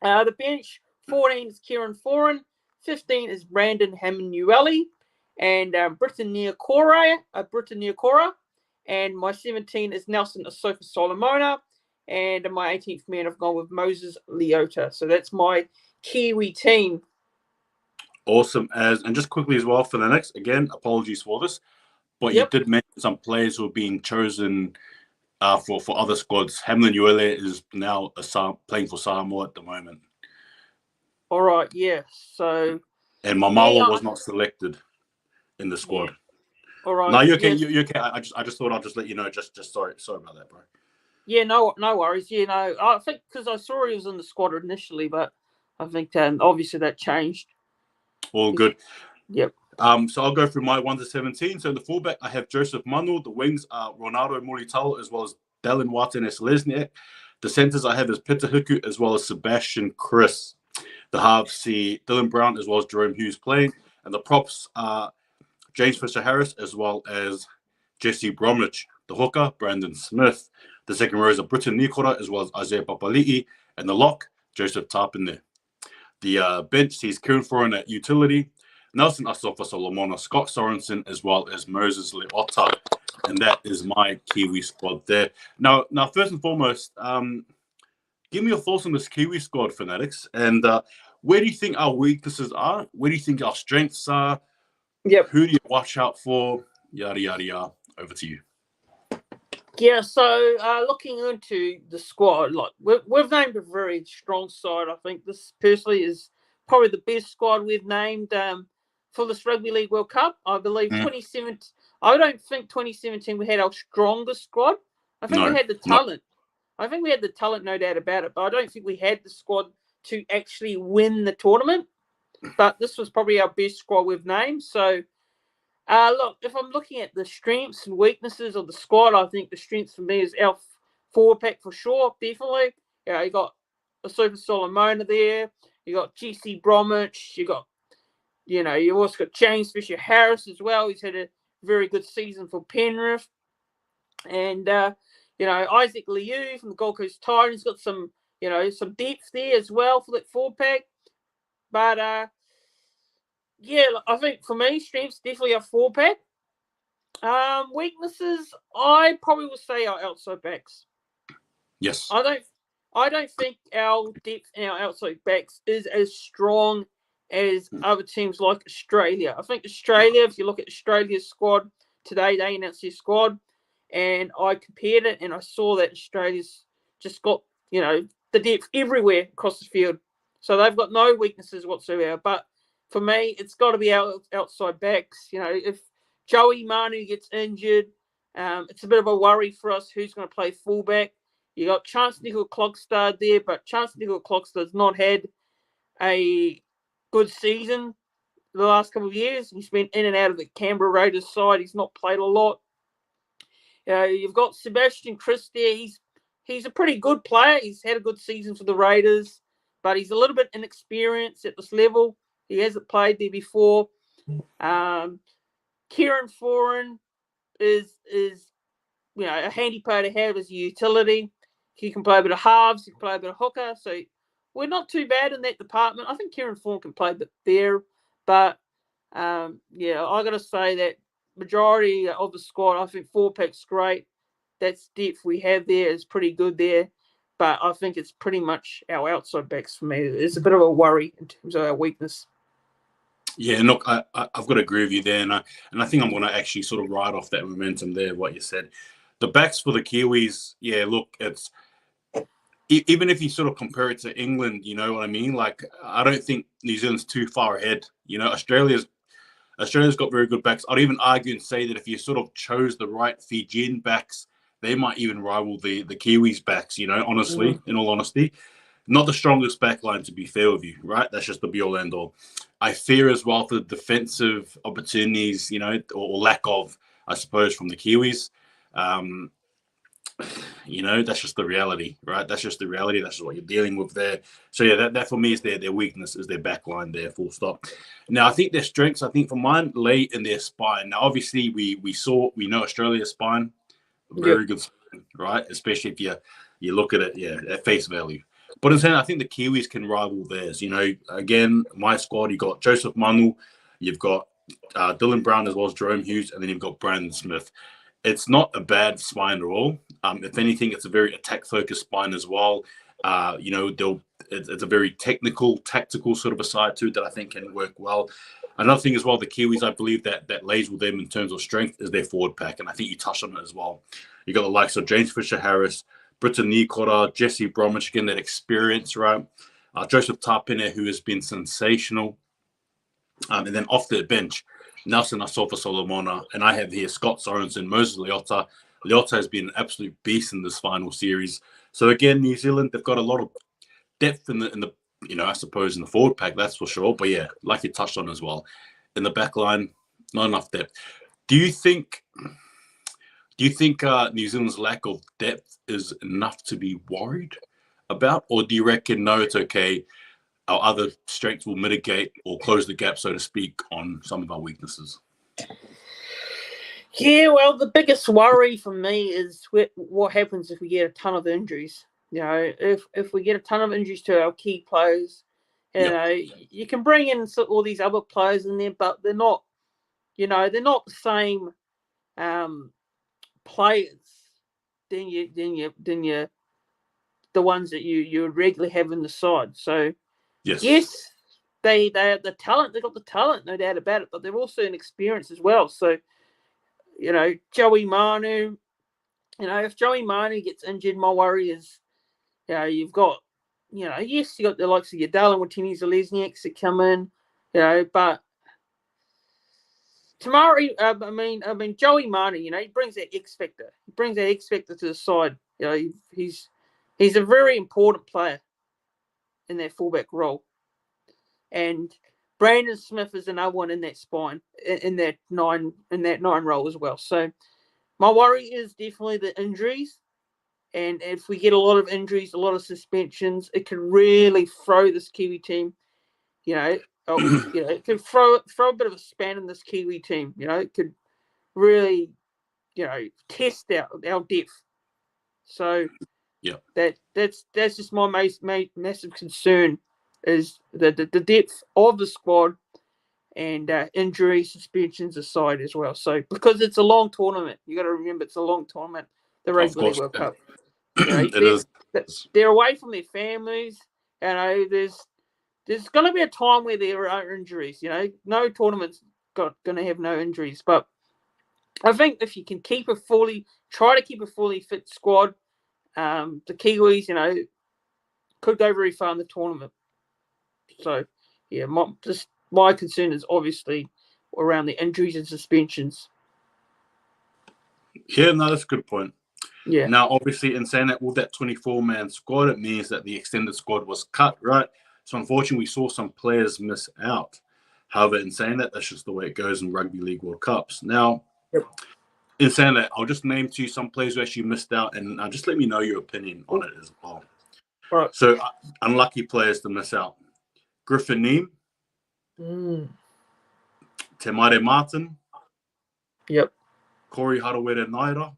The bench, 14 is Kieran Foran, 15 is Brandon Hamanueli, and Britton Niokora, and my 17 is Nelson Asofa Solomona, and my 18th man I've gone with Moses Leota. So that's my Kiwi team. Awesome. And just quickly as well for the next, again, apologies for this, but you did mention some players who are being chosen for other squads. Hamlin Uele is now playing for Samoa at the moment. All right, yeah. So and Mamawa was not selected in the squad. Yeah. All right. No, you're okay. Yes. You're okay. I just thought I'd just let you know. Just sorry about that, bro. Yeah, no worries. You know, I think because I saw he was in the squad initially, but I think obviously that changed. All good. Yep. So I'll go through my 1 to 17. So in the fullback, I have Joseph Manu. The wings are Ronaldo Mulitalo as well as Dallin Watene-Selesniak. The centres I have is Peter Hiku as well as Sebastian Chris. The halves see Dylan Brown as well as Jerome Hughes playing. And the props are James Fisher-Harris as well as Jesse Bromwich. The hooker, Brandon Smith. The second row is a Britton Nikora as well as Isaiah Papali'i. And the lock, Joseph Tarpin there. The bench sees Kieran Foran at utility, Nelson Asofa Solomona, Scott Sorensen, as well as Moses Leota. And that is my Kiwi squad there. Now, first and foremost, give me your thoughts on this Kiwi squad, Fanatics. And where do you think our weaknesses are? Where do you think our strengths are? Yep. Who do you watch out for? Yada, yada, yada. Over to you. Yeah, so looking into the squad, like we've named a very strong side. I think this personally is probably the best squad we've named for this Rugby League World Cup. I believe 2017. I don't think 2017 we had our strongest squad. I think we had the talent. I think we had the talent, no doubt about it. But I don't think we had the squad to actually win the tournament. But this was probably our best squad we've named. So. Look, if I'm looking at the strengths and weaknesses of the squad, I think the strengths for me is our forward pack for sure, definitely. You got a Super Solomona there. You got GC Bromwich. You also got James Fisher-Harris as well. He's had a very good season for Penrith. And, Isaac Liu from the Gold Coast Titans got some depth there as well for that forward pack. But, yeah, I think for me, strengths definitely a 4-pack. Weaknesses, I probably will say our outside backs. Yes. I don't think our depth in our outside backs is as strong as other teams like Australia. I think Australia, if you look at Australia's squad today, they announced their squad, and I compared it, and I saw that Australia's just got the depth everywhere across the field, so they've got no weaknesses whatsoever. But for me, it's got to be our outside backs. If Joey Manu gets injured, it's a bit of a worry for us who's going to play fullback. You got Chance Nickel-Klokstad there, but Chance Nickel-Klokstad's not had a good season the last couple of years. He's been in and out of the Canberra Raiders side. He's not played a lot. You've got Sebastian Chris there. He's a pretty good player. He's had a good season for the Raiders, but he's a little bit inexperienced at this level. He hasn't played there before. Kieran Foran is a handy player to have as a utility. He can play a bit of halves. He can play a bit of hooker. So we're not too bad in that department. I think Kieran Foran can play a bit there. But, I got to say that majority of the squad, I think 4-pack's great. That's depth we have there is pretty good there. But I think it's pretty much our outside backs for me. It's a bit of a worry in terms of our weakness. Yeah, look, I've got to agree with you there, and I think I'm going to actually sort of ride off that momentum there, what you said. The backs for the Kiwis, yeah, look, it's even if you sort of compare it to England, you know what I mean? Like, I don't think New Zealand's too far ahead. Australia's got very good backs. I'd even argue and say that if you sort of chose the right Fijian backs, they might even rival the Kiwis backs, honestly, in all honesty. Not the strongest backline, to be fair with you, right? That's just the be-all, end-all. I fear as well for the defensive opportunities, or lack of, I suppose, from the Kiwis. That's just the reality, right? That's just the reality. That's just what you're dealing with there. So, yeah, that for me is their weakness, is their backline there, full stop. Now, I think their strengths, for mine, lay in their spine. Now, obviously, we know Australia's spine, very good spine, right? Especially if you look at it, at face value. But in saying, I think the Kiwis can rival theirs. Again, my squad, you've got Joseph Manu, you've got Dylan Brown as well as Jerome Hughes, and then you've got Brandon Smith. It's not a bad spine at all. If anything, it's a very attack-focused spine as well. It's a very technical, tactical sort of a side to it that I think can work well. Another thing as well, the Kiwis, I believe that lays with them in terms of strength is their forward pack, and I think you touched on it as well. You got the likes of James Fisher-Harris, Britton Nikora, Jesse Bromwich, again, that experience, right? Joseph Tapine, who has been sensational. And then off the bench, Nelson Asofa Solomona, and I have here Scott Sorensen, Moses Leota. Leota has been an absolute beast in this final series. So again, New Zealand, they've got a lot of depth in the I suppose in the forward pack, that's for sure. But yeah, like you touched on as well, in the back line, not enough depth. Do you think New Zealand's lack of depth is enough to be worried about, or do you reckon no, it's okay? Our other strengths will mitigate or close the gap, so to speak, on some of our weaknesses. Yeah, well, the biggest worry for me is what happens if we get a ton of injuries. If we get a ton of injuries to our key players, you can bring in all these other players in there, but they're not, they're not the same players than you the ones that you would regularly have in the side. So yes, they have the talent. They've got the talent, no doubt about it, but they're also an experience as well. So Joey Manu. If Joey Manu gets injured, my worry is, you've got, yes, you got the likes of your Darlin Watini Zalesniaks that come in, but Tamari, Joey Manu, he brings that X factor. He brings that X factor to the side. He's a very important player in that fullback role, and Brandon Smith is another one in that spine, in that nine role as well. So my worry is definitely the injuries. And if we get a lot of injuries, a lot of suspensions, it could really throw this Kiwi team. It could throw a bit of a span in this Kiwi team. It could really, test our depth. So that's just my massive concern is the depth of the squad and injury suspensions aside as well. So because it's a long tournament, you got to remember it's a long tournament. The Rugby World Cup. They're away from their families. There's going to be a time where there are injuries. No tournament's going to have no injuries. But I think if you can try to keep a fully fit squad, the Kiwis, could go very far in the tournament. So, yeah, my concern is obviously around the injuries and suspensions. Yeah, no, that's a good point. Yeah. Now, obviously, in saying that with that 24-man squad, it means that the extended squad was cut, right? So, unfortunately, we saw some players miss out. However, in saying that, that's just the way it goes in Rugby League World Cups. Now, in saying that, I'll just name to you some players who actually missed out, and just let me know your opinion on it as well. All right. So, unlucky players to miss out. Griffin Neame. Temare Martin. Yep. Corey Harawira-Naira.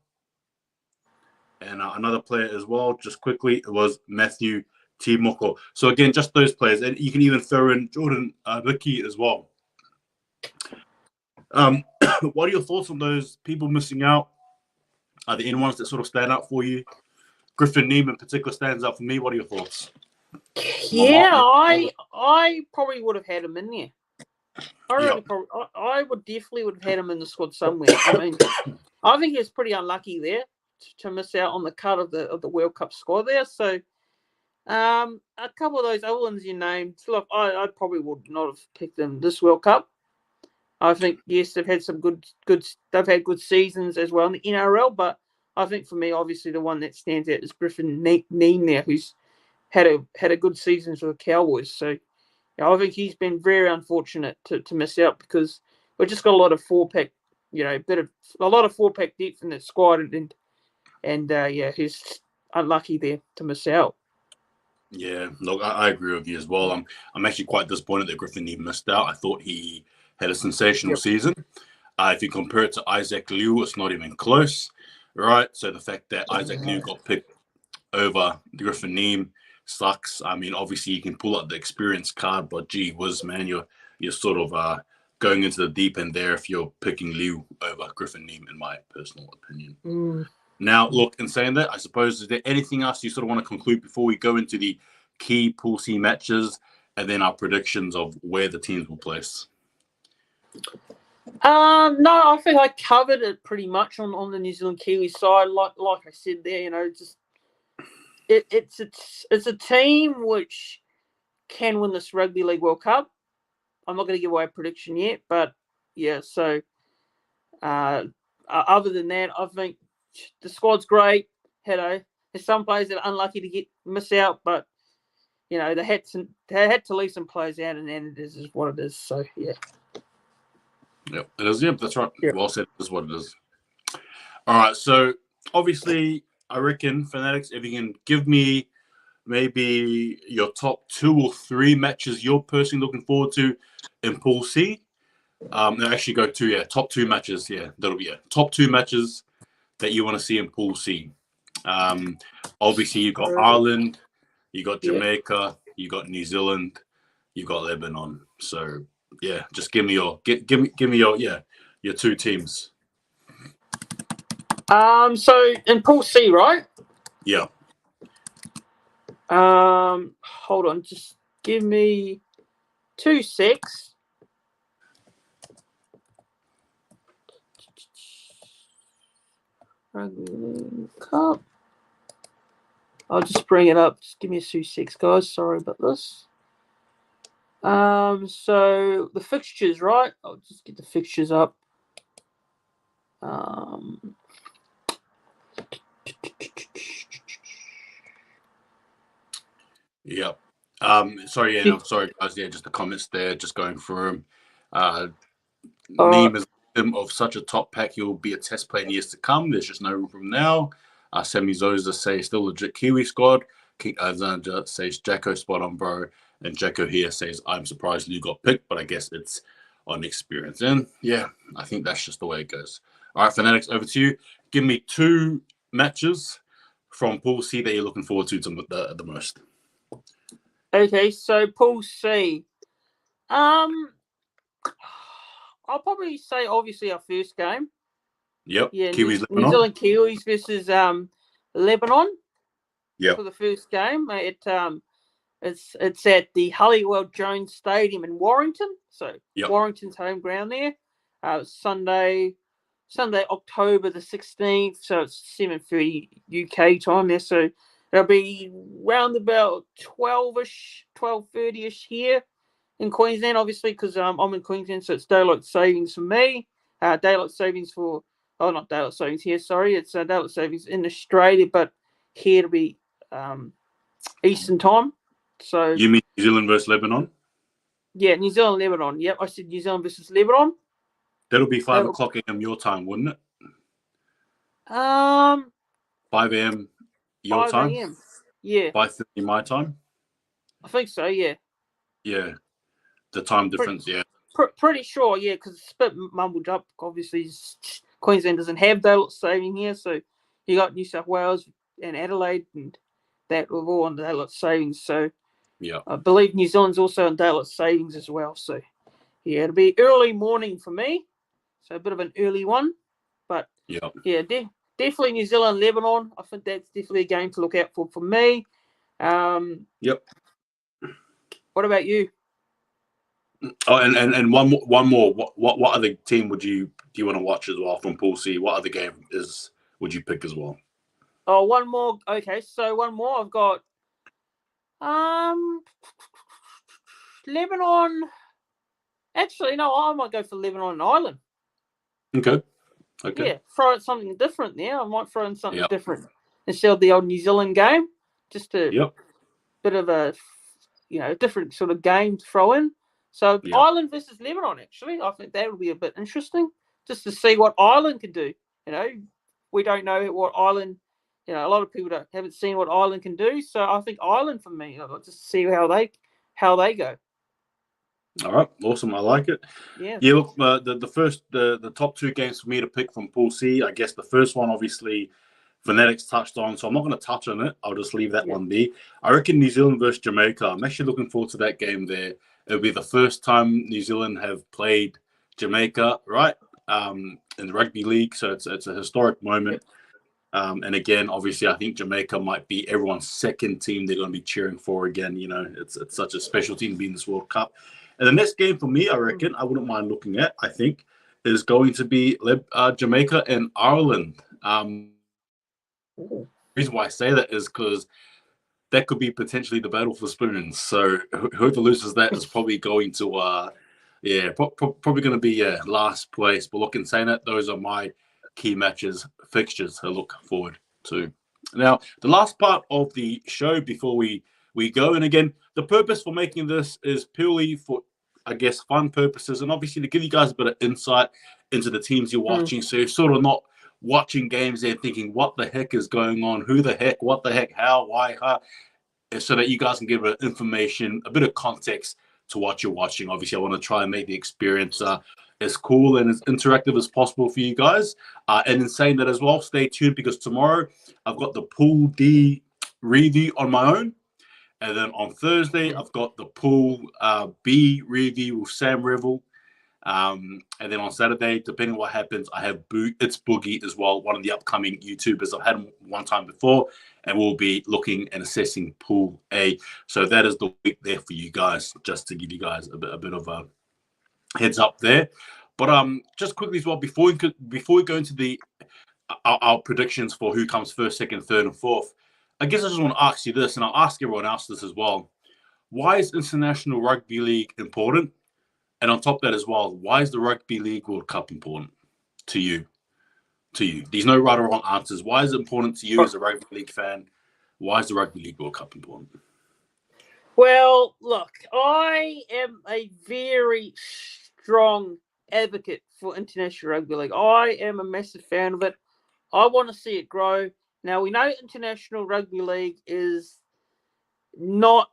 And another player as well, just quickly, it was Matthew Timoko. So again, just those players. And you can even throw in Jordan Ricky as well. What are your thoughts on those people missing out? Are there any ones that sort of stand out for you? Griffin Neame in particular stands out for me. What are your thoughts? Yeah, I probably would have had him in there. I would definitely have had him in the squad somewhere. I think he was pretty unlucky there to miss out on the cut of the World Cup squad there. So, a couple of those other ones you named, look, I probably would not have picked them this World Cup. I think yes, they've had some good. They've had good seasons as well in the NRL, but I think for me, obviously, the one that stands out is Griffin Neame there, who's had a good season for the Cowboys. So, I think he's been very unfortunate to miss out because we've just got a lot of four-pack, a lot of four-pack depth in the squad, and he's unlucky there to miss out. Yeah, look, I agree with you as well. I'm actually quite disappointed that Griffin Neame missed out. I thought he had a sensational season. If you compare it to Isaac Liu, it's not even close, right? So the fact that Isaac Liu got picked over Griffin Neame sucks. I mean, obviously you can pull out the experience card, but gee whiz, man, you're sort of going into the deep end there if you're picking Liu over Griffin Neame, in my personal opinion. Now, look, in saying that, I suppose, is there anything else you sort of want to conclude before we go into the key Pool C matches and then our predictions of where the teams will place? No, I think I covered it pretty much on the New Zealand Kiwi side. Like I said there, just it's a team which can win this Rugby League World Cup. I'm not going to give away a prediction yet, but yeah. So, other than that, I think the squad's great. There's some players that are unlucky to miss out, but you know, they had to leave some players out, and then it is what it is. So yeah. Yep, it is. Yep, that's right. Yep. Well said. Is what it is. All right. So obviously, I reckon Fanatics, if you can give me maybe your top 2 or 3 matches you're personally looking forward to in Pool C. No, actually go to, top 2 matches. Yeah, that'll be it. Top 2 matches that you want to see in Pool C. Obviously, you've got Ireland, you got Jamaica, you got New Zealand, you got Lebanon. So yeah, just give me your your 2 teams. So in Pool C, right? Yeah. Hold on, just give me 2 secs. Rugby Cup. I'll just bring it up. Just give me a 2 secs, guys. Sorry about this. So the fixtures, right? I'll just get the fixtures up. Yep. Sorry, guys. Yeah, just the comments there, just going through them. Neem is of such a top pack, he will be a test player in years to come. There's just no room from now. Sammy Zoza says still legit Kiwi squad. Zanja says Jacko spot on, bro. And Jacko here says, I'm surprised Lou got picked, but I guess it's on experience. And yeah, I think that's just the way it goes. All right, Fanatics, over to you. Give me 2 matches from Pool C that you're looking forward to the most. Okay, so Pool C. I'll probably say obviously our first game. Yep. Yeah, Kiwis, New Lebanon. Zealand Kiwis versus Lebanon. Yep. For the first game. It's at the Halliwell Jones Stadium in Warrington. So Warrington's home ground there. Sunday, October the 16th. So it's 7:30 UK time there. So it'll be round about 12-ish, 12:30-ish here in Queensland, obviously, because I'm in Queensland, so it's daylight savings for me. Daylight savings not daylight savings here, sorry. It's daylight savings in Australia, but here it'll be Eastern time. So you mean New Zealand versus Lebanon? Yeah, New Zealand, Lebanon. Yep, I said New Zealand versus Lebanon. That'll be 5 o'clock a.m. your time, wouldn't it? 5 a.m. your time? 5 a.m. Yeah. 5:30 my time? I think so, yeah. Yeah. The time difference, yeah. Pretty sure, yeah, because it's a bit mumbled up. Obviously, Queensland doesn't have daylight saving here, so you got New South Wales and Adelaide, and that we're all on daylight savings. So yeah, I believe New Zealand's also on daylight savings as well. So yeah, it'll be early morning for me, so a bit of an early one. But yeah, definitely New Zealand, Lebanon. I think that's definitely a game to look out for me. Yep. What about you? Oh, and one more. What other team do you want to watch as well from Pool C? What other game would you pick as well? Oh, one more. Okay, so one more. I've got Lebanon. Actually, no, I might go for Lebanon and Ireland. Okay. Yeah, throw in something different there. I might throw in something different instead of the old New Zealand game. Just a bit of a different sort of game to throw in. So Ireland versus Lebanon, actually, I think that would be a bit interesting, just to see what Ireland can do. We don't know what Ireland. A lot of people haven't seen what Ireland can do. So I think Ireland for me. I'd like to see how they go. All right, awesome. I like it. Yeah. Look, the top 2 games for me to pick from Pool C. I guess the first one, obviously, Fanatics touched on, so I'm not going to touch on it. I'll just leave that one be. I reckon New Zealand versus Jamaica. I'm actually looking forward to that game there. It'll be the first time New Zealand have played Jamaica, right? In the rugby league, so it's a historic moment. And again, obviously, I think Jamaica might be everyone's second team they're going to be cheering for again. It's such a special team to be in this World Cup. And the next game for me, I reckon, I wouldn't mind looking at, I think, is going to be Jamaica and Ireland. The reason why I say that is because that could be potentially the battle for spoons. So whoever loses that is probably going to, probably going to be last place. But look, in saying that, those are my key fixtures to look forward to. Now, the last part of the show before we we go. And again, the purpose for making this is purely for, I guess, fun purposes, and obviously to give you guys a bit of insight into the teams you're watching. So you're sort of not watching games there thinking, what the heck is going on? Who the heck? What the heck? How? Why? How? So that you guys can give information, a bit of context to what you're watching. Obviously, I want to try and make the experience as cool and as interactive as possible for you guys. And in saying that as well, stay tuned because tomorrow I've got the Pool D review on my own. And then on Thursday, I've got the Pool B review with Sam Revel. And then on Saturday, depending on what happens, I have It's Boogie as well, one of the upcoming YouTubers. I've had him one time before, and we'll be looking and assessing Pool A. So that is the week there for you guys, just to give you guys a bit of a heads up there. But just quickly as well, before we go into our predictions for who comes first, second, third, and fourth, I guess I just want to ask you this, and I'll ask everyone else this as well. Why is International Rugby League important? And on top of that as well, why is the Rugby League World Cup important to you? There's no right or wrong answers. Why is it important to you as a rugby league fan? Why is the Rugby League World Cup important? Well, look, I am a very strong advocate for International Rugby League. I am a massive fan of it. I want to see it grow. Now, we know International Rugby League is not,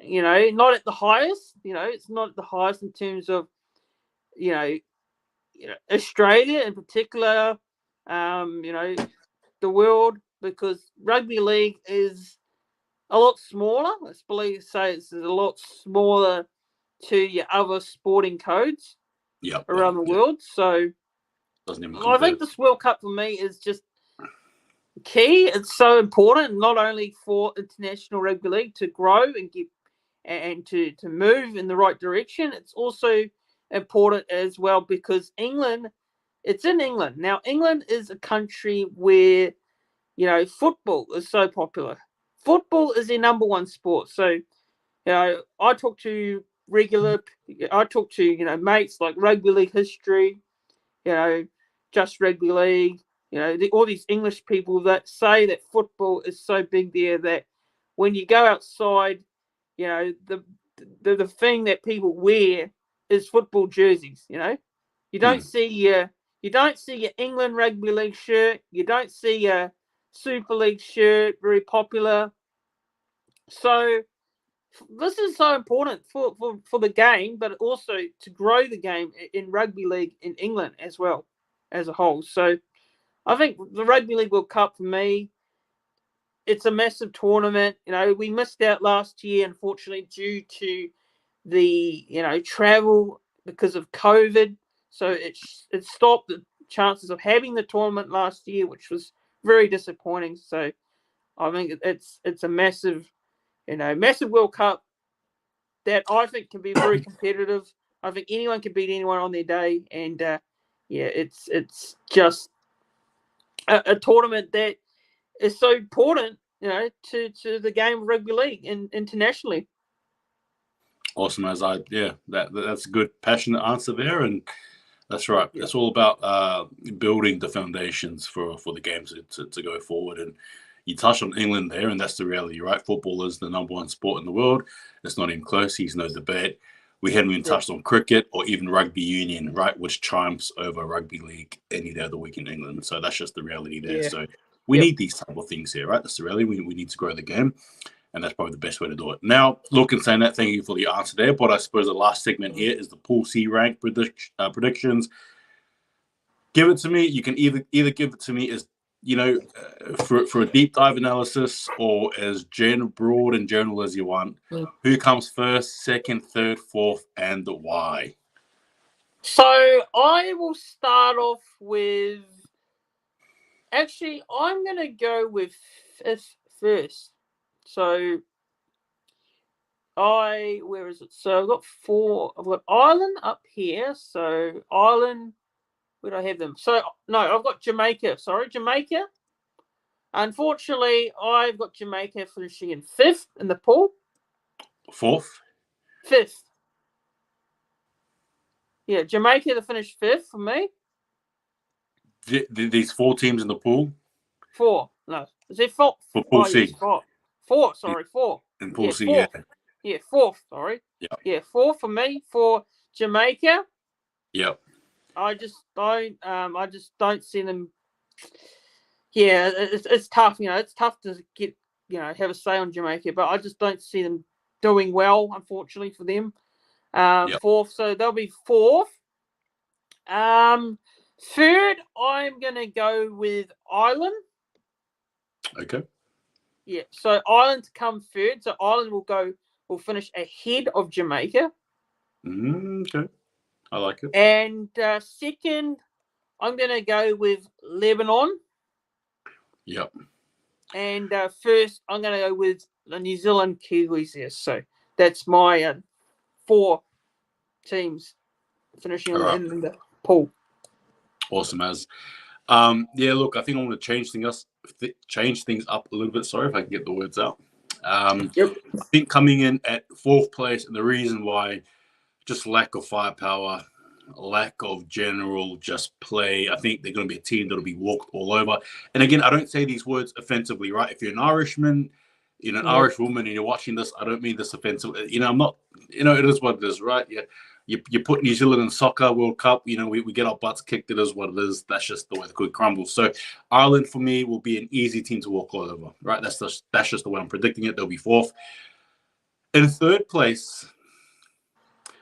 not at the highest. It's not at the highest in terms of, Australia in particular, the world, because rugby league is a lot smaller. Let's say it's a lot smaller to your other sporting codes around the world. So I think this World Cup for me is just key. It's so important, not only for international rugby league to grow and to move in the right direction. It's also important as well because it's in England. Now, England is a country where, football is so popular. Football is their number one sport. So, I talk to mates like rugby league history, just rugby league, all these English people that say that football is so big there that when you go outside, the thing that people wear is football jerseys. You don't see your England rugby league shirt. You don't see a Super League shirt, very popular. So this is so important for the game, but also to grow the game in rugby league in England as well as a whole. So I think the Rugby League World Cup for me, it's a massive tournament. We missed out last year, unfortunately, due to the travel because of COVID. So it stopped the chances of having the tournament last year, which was very disappointing. So I think it's a massive World Cup that I think can be very competitive. I think anyone can beat anyone on their day, and it's just a tournament that is so important, to the game of rugby league internationally. Awesome, that's a good, passionate answer there, and that's right. Yeah. It's all about building the foundations for the games to go forward. And you touched on England there, and that's the reality, right? Football is the number one sport in the world. It's not even close. There's no debate. We haven't even touched on cricket or even rugby union, right, which triumphs over rugby league any day of the week in England. So that's just the reality there. Yeah. So we need these type of things here, right? That's the reality. We need to grow the game. And that's probably the best way to do it. Now, look, and saying that, thank you for the answer there. But I suppose the last segment here is the Pool C rank predictions. Give it to me. You can either give it to me as, for a deep dive analysis or as broad and general as you want. Yeah. Who comes first, second, third, fourth, and why? So I will start off with... Actually, I'm going to go with fifth first. So, where is it? So I've got four. I've got Ireland up here. So Ireland, where do I have them? So no, I've got Jamaica. Sorry, Jamaica. Unfortunately, I've got Jamaica finishing in fifth in the pool. Fourth? Fifth. Yeah, Jamaica to finish fifth for me. These four teams in the pool? Four. No. Is there four? For Pool C. Yes, four. Four. Sorry, four. In Pool C, fourth. Yeah, fourth. Sorry. Yeah. Yeah, fourth for me for Jamaica. Yep. I just don't see them. Yeah, it's tough. It's tough to get have a say on Jamaica, but I just don't see them doing well, unfortunately for them. Yep. Fourth, so they'll be fourth. Third, I'm gonna go with Ireland. Okay. Yeah, so Ireland to come third. So Ireland will finish ahead of Jamaica. Okay. I like it. And second, I'm going to go with Lebanon. Yep. And first, I'm going to go with the New Zealand Kiwis there. So that's my 4 teams finishing in the pool. Awesome, as. Yeah, look, I think I'm going to change things up a little bit. Sorry if I can get the words out. Yep. I think coming in at 4th place, and the reason why, just lack of firepower, lack of general just play. I think they're going to be a team that'll be walked all over. And again, I don't say these words offensively, right? If you're an Irishman, an Irish woman, and you're watching this, I don't mean this offensively. I'm not. It is what it is, right? Yeah. You put New Zealand in soccer World Cup, we get our butts kicked. It is what it is. That's just the way the cookie crumbles. So Ireland, for me, will be an easy team to walk all over, right? That's just the way I'm predicting it. They'll be 4th. In 3rd place,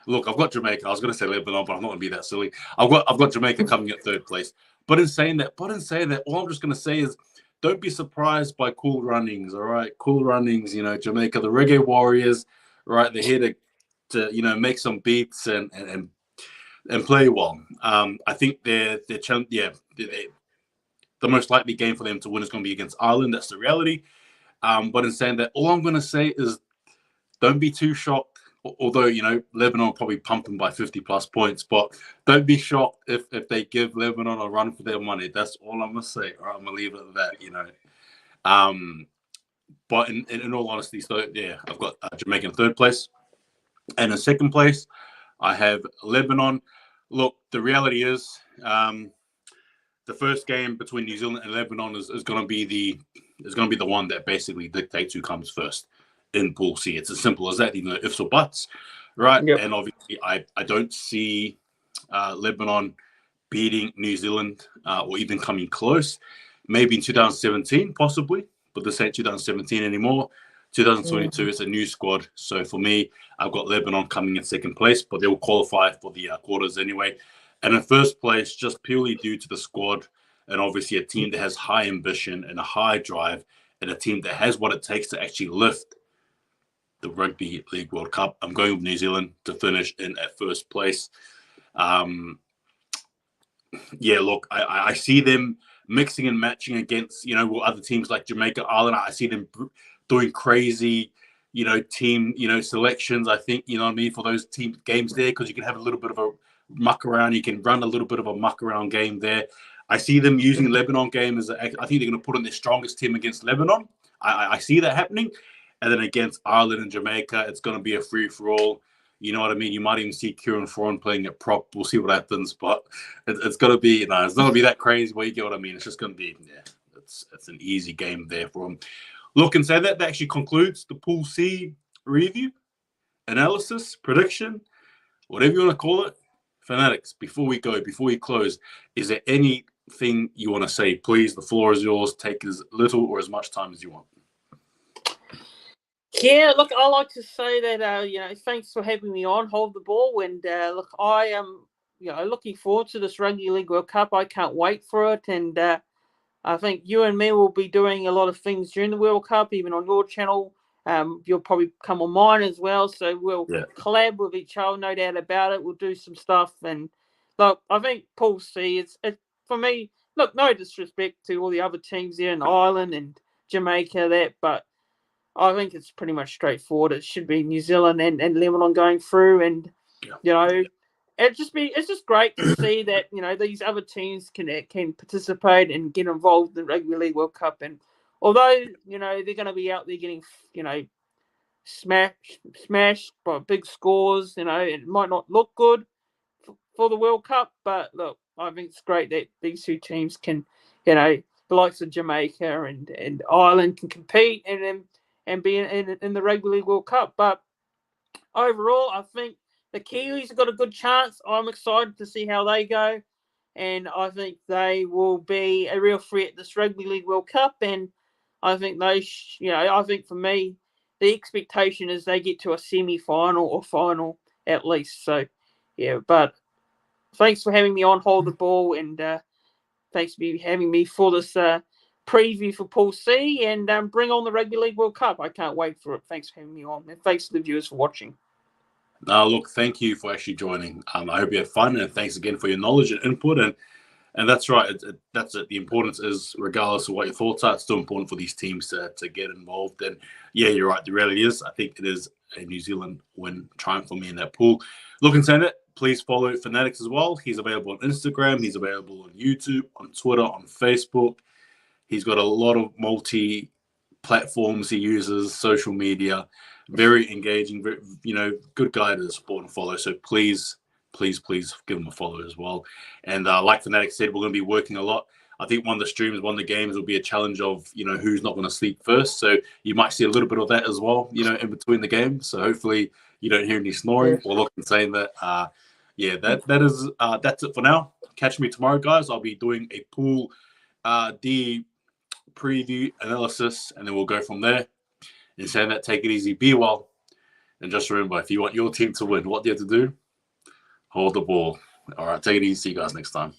look, I've got Jamaica. I was going to say Lebanon, but I'm not going to be that silly. I've got Jamaica coming at 3rd place. But in saying that, all I'm just going to say is, don't be surprised by cool runnings, all right? Cool runnings, Jamaica, the Reggae Warriors, right? They're here to make some beats and play well. I think the most likely game for them to win is going to be against Ireland. That's the reality. But in saying that, all I'm going to say is, don't be too shocked. Although, Lebanon probably pumping by 50+ points, but don't be shocked if they give Lebanon a run for their money. That's all I'm going to say. All right, I'm going to leave it at that, But in all honesty, so yeah, I've got Jamaica in 3rd place. And in 2nd place, I have Lebanon. Look, the reality is, the first game between New Zealand and Lebanon is going to be the one that basically dictates who comes first in Pool C. It's as simple as that, even though ifs or buts, right? Yep. And obviously, I don't see Lebanon beating New Zealand or even coming close. Maybe in 2017, possibly, but this ain't 2017 anymore. 2022 is a new squad. So for me, I've got Lebanon coming in 2nd place, but they'll qualify for the quarters anyway. And in 1st place, just purely due to the squad and obviously a team that has high ambition and a high drive and a team that has what it takes to actually lift the Rugby League World Cup. I'm going with New Zealand to finish in at 1st place. Yeah, look, I see them mixing and matching against, other teams like Jamaica, Ireland. I see them doing crazy, team, selections. I think, for those team games there, because you can have a little bit of a muck around. You can run a little bit of a muck around game there. I see them using Lebanon game I think they're going to put in their strongest team against Lebanon. I see that happening. And then against Ireland and Jamaica, it's going to be a free-for-all. You know what I mean? You might even see Kieran Foran playing at prop. We'll see what happens. But it's going to be, it's not going to be that crazy, but you get what I mean. It's just going to be, it's an easy game there for them. Look, and say that actually concludes the Pool C review, analysis, prediction, whatever you want to call it. Fanatics, before we close, is there anything you want to say? Please, the floor is yours. Take as little or as much time as you want. Yeah, look, I like to say that, thanks for having me on, Hold the Ball. And look, I am, looking forward to this Rugby League World Cup. I can't wait for it. And I think you and me will be doing a lot of things during the World Cup, even on your channel. You'll probably come on mine as well. So we'll collab with each other, no doubt about it. We'll do some stuff. And look, I think Pool C, it's for me, look, no disrespect to all the other teams there in Ireland and Jamaica, but I think it's pretty much straightforward. It should be New Zealand and Lebanon going through, and it's just great to see that these other teams can participate and get involved in the Rugby League World Cup. And although they're going to be out there getting smashed by big scores, it might not look good for the World Cup, but look, I think it's great that these two teams can, the likes of Jamaica and Ireland can compete, and then and be in the Rugby League World Cup. But overall, I think the Kiwis have got a good chance. I'm excited to see how they go, and I think they will be a real threat this Rugby League World Cup. And I think I think for me, the expectation is they get to a semi-final or final at least. So, yeah, but thanks for having me on Hold the Ball, and thanks for having me for this preview for Pool C, and bring on the Rugby League World Cup. I can't wait for it. Thanks for having me on, and thanks to the viewers for watching. No, look, thank you for actually joining. I hope you had fun, and thanks again for your knowledge and input. And that's right. That's it. The importance is, regardless of what your thoughts are, it's still important for these teams to get involved. And yeah, you're right. The reality is, I think it is a New Zealand win triumph for me in that pool. Look, and saying it, please follow Fanatics as well. He's available on Instagram. He's available on YouTube, on Twitter, on Facebook. He's got a lot of multi-platforms he uses, social media. Very engaging, good guy to support and follow. So please give him a follow as well. And like Fanatics said, we're going to be working a lot. I think one of the streams, one of the games will be a challenge of, who's not going to sleep first. So you might see a little bit of that as well, in between the games. So hopefully you don't hear any snoring or look and saying that. That's it for now. Catch me tomorrow, guys. I'll be doing a Pool D preview analysis, and then we'll go from there. In saying that, take it easy, be well, and just remember, if you want your team to win, what do you have to do? Hold the ball. All right, take it easy. See you guys next time.